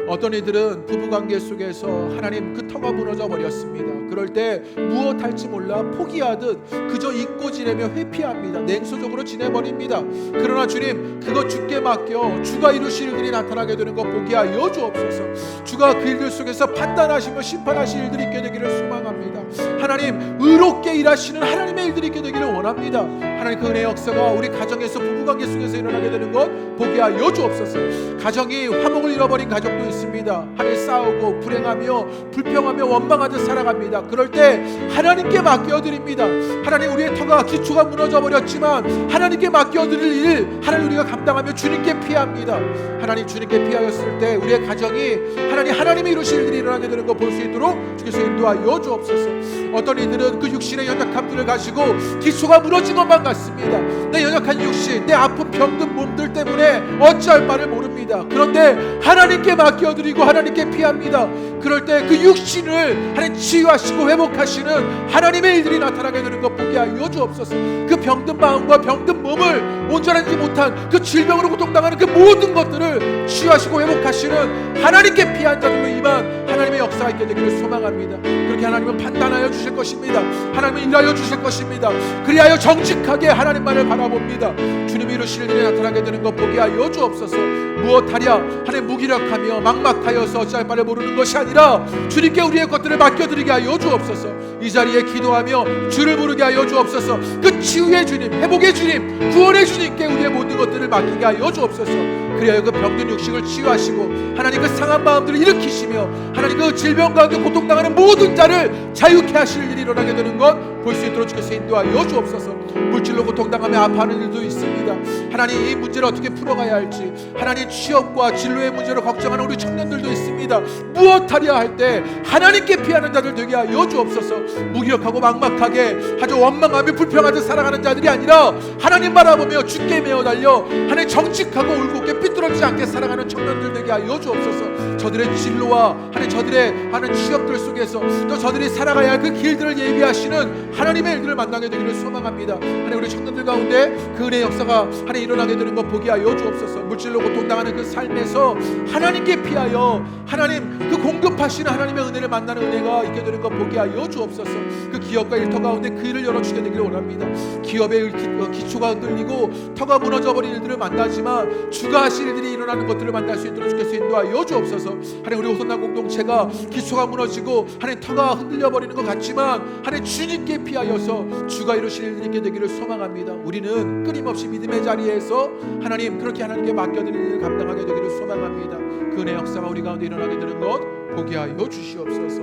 어떤 이들은 부부관계 속에서 하나님 그 터가 무너져 버렸습니다. 그럴 때 무엇 할지 몰라 포기하듯 그저 잊고 지내며 회피합니다. 냉소적으로 지내버립니다. 그러나 주님, 그것 주께 맡겨 주가 이루실 일들이 나타나게 되는 것 보게 하여 주옵소서. 주가 그 일들 속에서 판단하시며 심판하실 일들이 있게 되기를 소망합니다. 하나님, 의롭게 일하시는 하나님 하나님의 일들이 있게 되기를 원합니다. 하나님 그 은혜의 역사가 우리 가정에서 부부관계 속에서 일어나게 되는 것 보게 하여 주옵소서. 가정이 화목을 잃어버린 가정도 있습니다. 하나님 싸우고 불행하며 불평하며 원망하듯 살아갑니다. 그럴 때 하나님께 맡겨드립니다. 하나님 우리의 터가 기초가 무너져 버렸지만 하나님께 맡겨드릴 일 하나님 우리가 감당하며 주님께 피합니다. 하나님 주님께 피하였을 때 우리의 가정이 하나님이 이루실 일들이 일어나게 되는 것 볼 수 있도록 주께서 인도하여 주옵소서. 어떤 이들은 그 육신의 연약함들을 가지고 기초가 무너진 것만 같습니다. 내 연약한 육신, 내 아픈 병든 몸들 때문에 어찌할 바를 모릅니다. 그런데 하나님께 맡겨드리고 하나님께 피합니다. 그럴 때 그 육신을 하나님 치유하시고 회복하시는 하나님의 일들이 나타나게 되는 것 보게 하여 주옵소서. 그 병든 마음과 병든 몸을 온전하지 못한 그 질병으로 고통당하는 그 모든 것들을 치유하시고 회복하시는 하나님께 피한 자들로 임한 하나님의 역사가 있게 되기를 소망합니다. 그렇게 하나님은 판단하여 주실 것입니다. 하나님은 일하여 주실 것입니다. 그리하여 정직하게 하나님만을 바라봅니다. 주님이 이루실 일이 나타나게 되는 것 보게 하여 주옵소서. 무엇하랴 하나님 무기력하며 막막하여서 어찌할 바를 모르는 것이 아니라 주님께 우리의 것들을 맡겨드리게 하여 주옵소서. 이 자리에 기도하며 주를 부르게 하여 주옵소서. 그 치유의 주님, 회복의 주님, 구원의 주님께 우리의 모든 것들을 맡기게 하여 주옵소서. 그리하여 그 병든 육신을 치유하시고 하나님 그 상한 마음들을 일으키시며 하나님 그 질병 가운데 고통당하는 모든 자를 자유케 하실 일이 일어나게 되는 것 볼 수 있도록 주께서 인도하여 주옵소서. 물질로 고통당하며 아파하는 일도 있습니다. 하나님 이 문제를 어떻게 풀어가야 할지, 하나님 취업과 진로의 문제로 걱정하는 우리 청년들도 있습니다. 무엇하랴 할 때 하나님께 피하는 자들 되게 하여 주옵소서. 무기력하고 막막하게 아주 원망하며 불평하듯 살아가는 자들이 아니라 하나님 바라보며 주께 매어 달려 하나님 정직하고 울곧게 삐뚤어지지 않게 살아가는 청년들 되게 하여 주옵소서. 저들의 진로와 하나님 저들의 하는 취업들 속에서 또 저들이 살아가야 할 그 길들을 예비하시는 하나님의 일들을 만나게 되기를 소망합니다. 하나님 우리 청년들 가운데 그 은혜의 역사가 하나님 일어나게 되는 것 보게 하여 주옵소서. 물질로 고통당하는 그 삶에서 하나님께 피하여 하나님 그 공급하시는 하나님의 은혜를 만나는 은혜가 있게 되는 것 보게 하여 주옵소서. 그 기업과 일터 가운데 그 일을 열어주게 되기를 원합니다. 기업의 기초가 흔들리고 터가 무너져버린 일들을 만나지만 주가 하실 일들이 일어나는 것들을 만날 수 있도록 주께서 인도하여 주옵소서. 하나님 우리 호선나 공동체가 기초가 무너지고 하나님 터가 흔들려버리는 것 같지만 하나님 주님께 피하여서 주가 이루실 일들이 있게 되기를 소망합니다. 우리는 끊임없이 믿음의 자리에서 하나님 그렇게 하나님께 맡겨드리는 일을 감당하게 되기를 소망합니다. 그 은혜 역사가 우리 가운데 일어나게 되는 것 보게 하여 주시옵소서.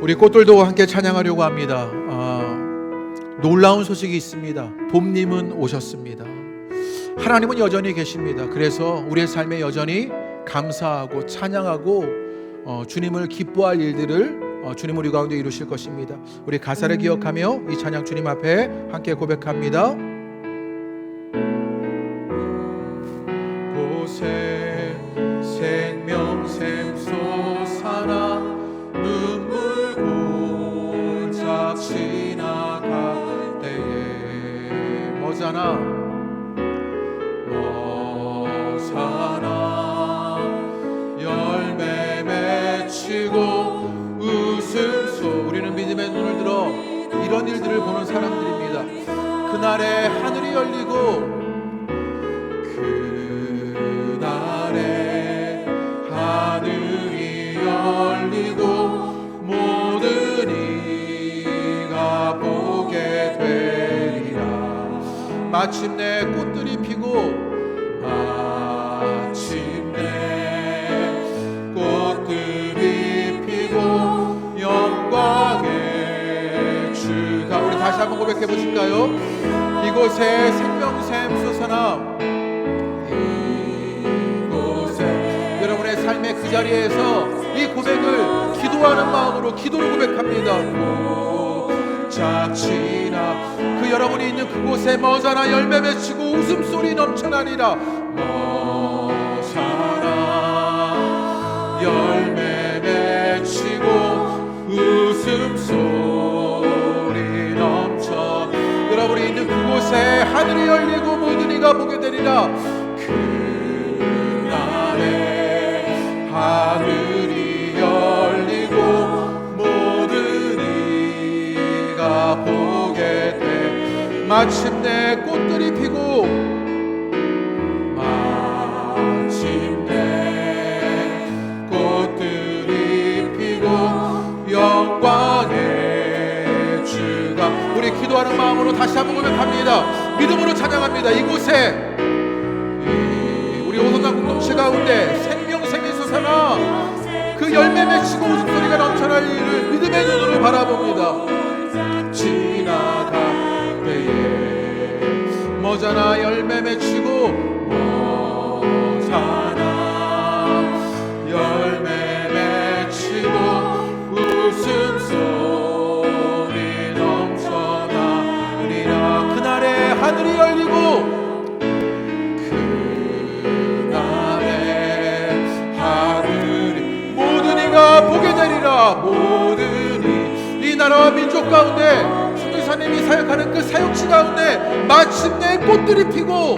우리 꽃들도 함께 찬양하려고 합니다. 놀라운 소식이 있습니다. 봄님은 오셨습니다. 하나님은 여전히 계십니다. 그래서 우리의 삶에 여전히 감사하고 찬양하고 주님을 기뻐할 일들을 주님 우리 가운데 이루실 것입니다. 우리 가사를 기억하며 이 찬양 주님 앞에 함께 고백합니다. 곳에 생명샘 솟아나 눈물 골짝 지나갈 때에 머자나 열매 맺히고 웃음소 우리는 믿음의 눈을 들어 이런 일들을 보는 사람들입니다. 그날에 하늘이 열리고 그날에 하늘이 열리고 모든 이가 보게 되리라. 마침내 꽃들이 피고 꽃들이 피고 영광의 주가 우리 다시 한번 고백해 보실까요? 이곳에 생명샘 솟아나 이곳에 여러분의 삶의 그 자리에서 이 고백을 기도하는 마음으로 기도로 고백합니다. 자치나 그 여러분이 있는 그곳에 머자나 열매 맺히고 웃음소리 넘쳐나니라. 머자나 열매 맺히고 웃음소리 넘쳐 여러분이 있는 그곳에 하늘이 열리고 모든 이가 보게 되리라. 그날에 하늘이 열리고 모든 이가 보게 돼 마침내 꽃들이 피고 영광의 바랍니다. 이곳에 우리 오성강 공동체 가운데 생명샘이 솟아나 그 열매 맺히고 웃음소리가 넘쳐날 일을 믿음의 눈으로 바라봅니다. 지나갈 때에 머자나 열매 맺히고 머자나 열매 맺히고 웃음소리 넘쳐나리라. 그날에 하늘이 열리고 그날에 하늘이 모든 이가 보게 되리라. 모든 이 나라와 민족 가운데 선교사님이 사역하는 그 사역지 가운데 마침내 꽃들이 피고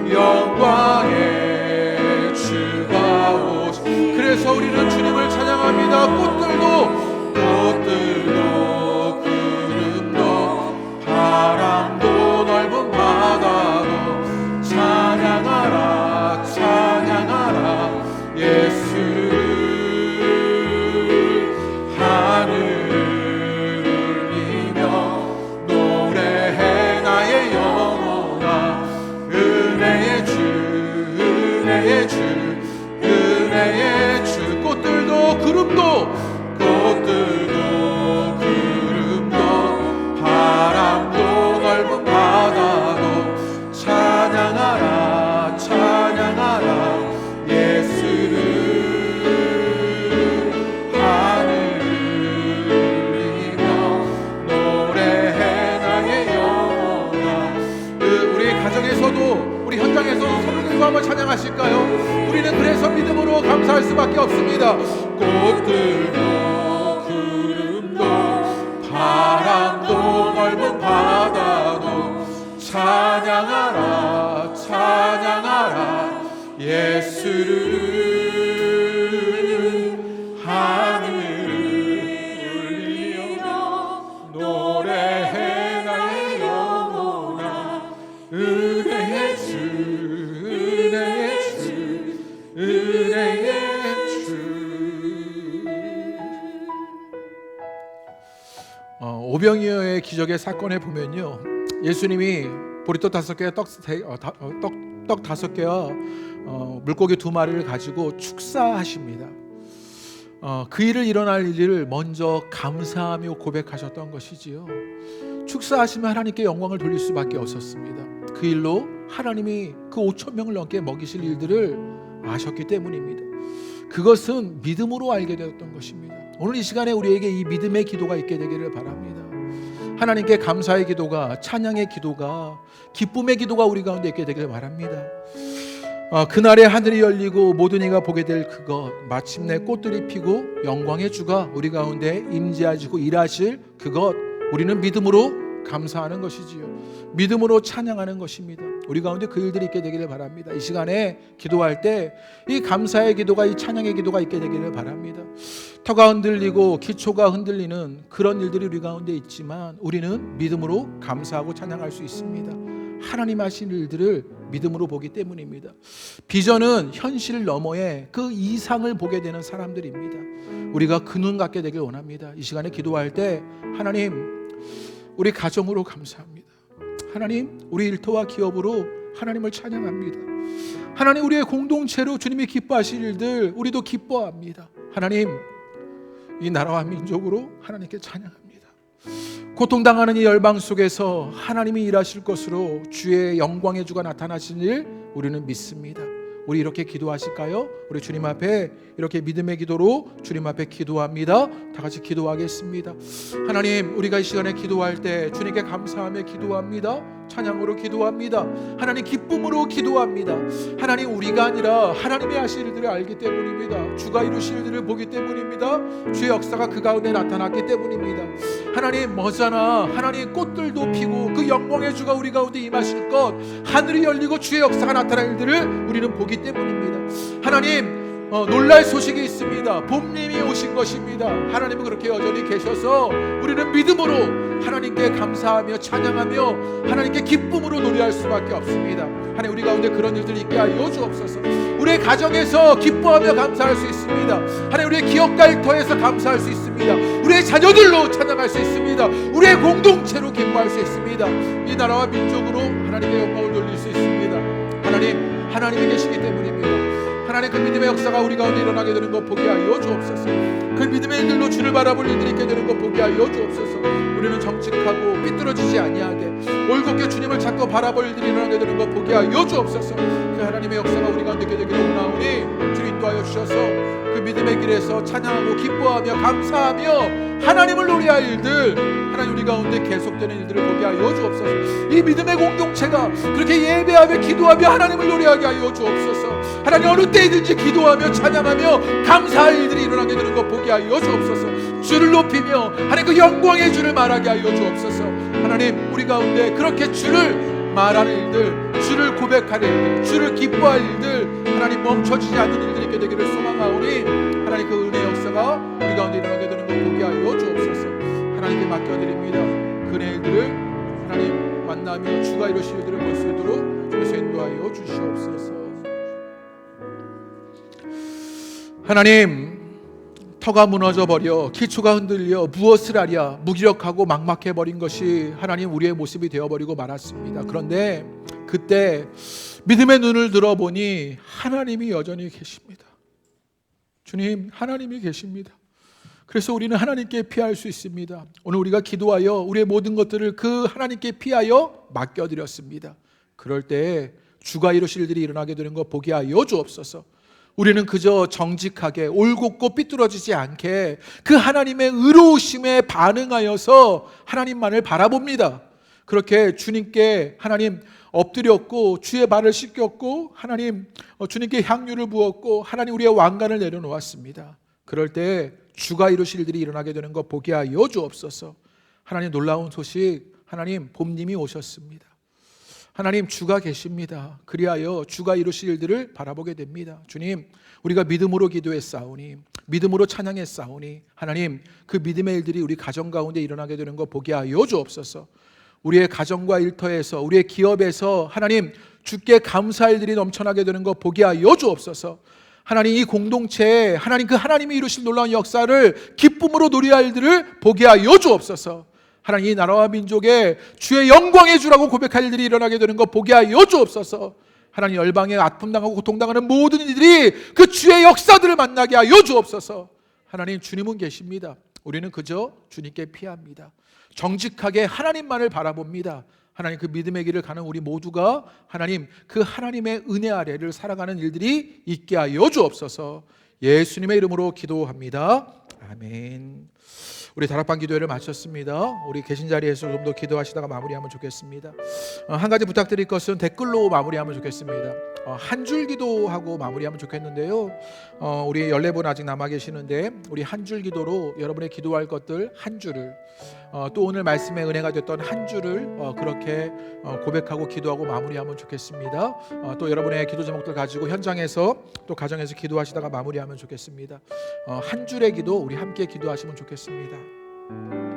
영광의 주가 오시. 그래서 우리는 주님을 찬양합니다. 꽃들도 구름도 바람도 넓은 바다도 찬양하라 찬양하라 예수를. 하늘을 울리며 노래해 나의 영혼아. 은혜의 주 은혜의 주. 꽃들도 구름도 바람도 넓은 바다도 찬양하라 찬양하라 예수를. 하늘을 울리며 노래해 나의 영혼아. 우리 가정에서도 우리 현장에서도 서로 한번 찬양하실까요? 우리는 그래서 믿음으로 감사할 수밖에 없습니다. 꽃들도 구름도 바람도 넓은 바다도 찬양하라 찬양하라 예수를. 하늘을 울리며 노래해 나의 영혼아. 은혜의 주 은혜의 주. 오병이어의 기적의 사건에 보면요, 예수님이 보리떡 5개와 떡 5개와 물고기 2마리를 가지고 축사하십니다. 그 일을 일어날 일을 먼저 감사하며 고백하셨던 것이지요. 축사하시면 하나님께 영광을 돌릴 수밖에 없었습니다. 그 일로 하나님이 그 5,000명을 넘게 먹이실 일들을 아셨기 때문입니다. 그것은 믿음으로 알게 되었던 것입니다. 오늘 이 시간에 우리에게 이 믿음의 기도가 있게 되기를 바랍니다. 하나님께 감사의 기도가, 찬양의 기도가, 기쁨의 기도가 우리 가운데 있게 되기를 바랍니다. 그날에 하늘이 열리고 모든 이가 보게 될 그것, 마침내 꽃들이 피고 영광의 주가 우리 가운데 임재하시고 일하실 그것, 우리는 믿음으로 감사하는 것이지요. 믿음으로 찬양하는 것입니다. 우리 가운데 그 일들이 있게 되기를 바랍니다. 이 시간에 기도할 때 이 감사의 기도가, 이 찬양의 기도가 있게 되기를 바랍니다. 터가 흔들리고 기초가 흔들리는 그런 일들이 우리 가운데 있지만 우리는 믿음으로 감사하고 찬양할 수 있습니다. 하나님 하신 일들을 믿음으로 보기 때문입니다. 비전은 현실 너머에 그 이상을 보게 되는 사람들입니다. 우리가 그 눈 갖게 되길 원합니다. 이 시간에 기도할 때 하나님, 우리 가정으로 감사합니다. 하나님, 우리 일터와 기업으로 하나님을 찬양합니다. 하나님, 우리의 공동체로 주님이 기뻐하실 일들 우리도 기뻐합니다. 하나님, 이 나라와 민족으로 하나님께 찬양합니다. 고통당하는 이 열방 속에서 하나님이 일하실 것으로 주의 영광의 주가 나타나신 일 우리는 믿습니다. 우리 이렇게 기도하실까요? 우리 주님 앞에 이렇게 믿음의 기도로 주님 앞에 기도합니다. 다 같이 기도하겠습니다. 하나님, 우리가 이 시간에 기도할 때 주님께 감사하며 기도합니다. 찬양으로 기도합니다. 하나님, 기쁨으로 기도합니다. 하나님, 우리가 아니라 하나님이 하실 일들을 알기 때문입니다. 주가 이루실 일들을 보기 때문입니다. 주의 역사가 그 가운데 나타났기 때문입니다. 하나님, 머자나 하나님 꽃들도 피고 그 영광의 주가 우리 가운데 임하실 것, 하늘이 열리고 주의 역사가 나타날 일들을 우리는 보기 때문입니다. 하나님, 놀랄 소식이 있습니다. 봄님이 오신 것입니다. 하나님은 그렇게 여전히 계셔서 우리는 믿음으로 하나님께 감사하며 찬양하며 하나님께 기쁨으로 노래할 수밖에 없습니다. 하나님, 우리 가운데 그런 일들이 있게 하여 주옵소서. 우리 우리의 가정에서 기뻐하며 감사할 수 있습니다. 하나님 우리의 기업과 일터에서 감사할 수 있습니다. 우리의 자녀들로 찬양할 수 있습니다. 우리의 공동체로 기뻐할 수 있습니다. 이 나라와 민족으로 하나님의 영광을 돌릴 수 있습니다. 하나님이 계시기 때문입니다. 하나님 그 믿음의 역사가 우리 가운데 일어나게 되는 것 보게 하여 주옵소서. 그 믿음의 일들로 주를 바라볼 일들이 있게 되는 것 보게 하여 주옵소서. 우리는 정직하고 삐뚤어지지 아니하게 올곧게 주님을 찾고 바라볼 일들이 일어나게 되는 것 보게 하여 주옵소서. 그 하나님의 역사가 우리 가운데 있게 되기를 원하오니 주 인도하여 주셔서 그 믿음의 길에서 찬양하고 기뻐하며 감사하며 하나님을 노래할 일들, 하나님 우리 가운데 계속되는 일들을 보게 하여 주옵소서. 이 믿음의 공동체가 그렇게 예배하며 기도하며 하나님을 노래하게 하여 주옵소서. 하나님 어느 때이든지 기도하며 찬양하며 감사할 일들이 일어나게 되는 것 보게 하여 주옵소서. 주를 높이며 하나님 그 영광의 주를 말하게 하여 주옵소서. 하나님 우리 가운데 그렇게 주를 말하는 일들, 주를 고백하는 일들, 주를 기뻐할 일들, 하나님 멈춰지지 않는 일들이 있게 되기를 소망하오니 하나님 그 은혜의 역사가 우리 가운데 일어나게 되는 것 보게 하여 주옵소서. 하나님께 맡겨드립니다. 그 은혜들을 하나님 만나며 주가 이루실 일들을 볼 수 있도록 주께서 인도하여 주시옵소서. 하나님, 터가 무너져버려 기초가 흔들려 무엇을 하랴 무기력하고 막막해버린 것이 하나님 우리의 모습이 되어버리고 말았습니다. 그런데 그때 믿음의 눈을 들어보니 하나님이 여전히 계십니다. 주님, 하나님이 계십니다. 그래서 우리는 하나님께 피할 수 있습니다. 오늘 우리가 기도하여 우리의 모든 것들을 그 하나님께 피하여 맡겨드렸습니다. 그럴 때 주가 이루실 일들이 일어나게 되는 것 보게 하여 주옵소서. 우리는 그저 정직하게 올곧고 삐뚤어지지 않게 그 하나님의 의로우심에 반응하여서 하나님만을 바라봅니다. 그렇게 주님께 하나님 엎드렸고 주의 발을 씻겼고 하나님 주님께 향유를 부었고 하나님 우리의 왕관을 내려놓았습니다. 그럴 때 주가 이루실 일들이 일어나게 되는 것 보게 하여 주옵소서. 하나님 놀라운 소식, 하나님 봄님이 오셨습니다. 하나님 주가 계십니다. 그리하여 주가 이루실 일들을 바라보게 됩니다. 주님, 우리가 믿음으로 기도했사오니 믿음으로 찬양했사오니 하나님 그 믿음의 일들이 우리 가정 가운데 일어나게 되는 것 보게 하여 주옵소서. 우리의 가정과 일터에서 우리의 기업에서 하나님 주께 감사할 일들이 넘쳐나게 되는 것 보게 하여 주옵소서. 하나님 이 공동체에 하나님 그 하나님이 이루실 놀라운 역사를 기쁨으로 노래할 일들을 보게 하여 주옵소서. 하나님 이 나라와 민족에 주의 영광의 주라고 고백할 일들이 일어나게 되는 것 보게 하여 주옵소서. 하나님 열방에 아픔당하고 고통당하는 모든 이들이 그 주의 역사들을 만나게 하여 주옵소서. 하나님 주님은 계십니다. 우리는 그저 주님께 피합니다. 정직하게 하나님만을 바라봅니다. 하나님 그 믿음의 길을 가는 우리 모두가 하나님 그 하나님의 은혜 아래를 살아가는 일들이 있게 하여 주옵소서. 예수님의 이름으로 기도합니다. 아멘. 우리 다락방 기도회를 마쳤습니다. 우리 계신 자리에서 좀 더 기도하시다가 마무리하면 좋겠습니다. 한 가지 부탁드릴 것은 댓글로 마무리하면 좋겠습니다. 한 줄 기도하고 마무리하면 좋겠는데요. 우리 14분 아직 남아 계시는데 우리 한 줄 기도로 여러분의 기도할 것들 한 줄을 또 오늘 말씀의 은혜가 됐던 한 줄을 그렇게 고백하고 기도하고 마무리하면 좋겠습니다. 또 여러분의 기도 제목들 가지고 현장에서 또 가정에서 기도하시다가 마무리하면 좋겠습니다. 한 줄의 기도 우리 함께 기도하시면 좋겠습니다.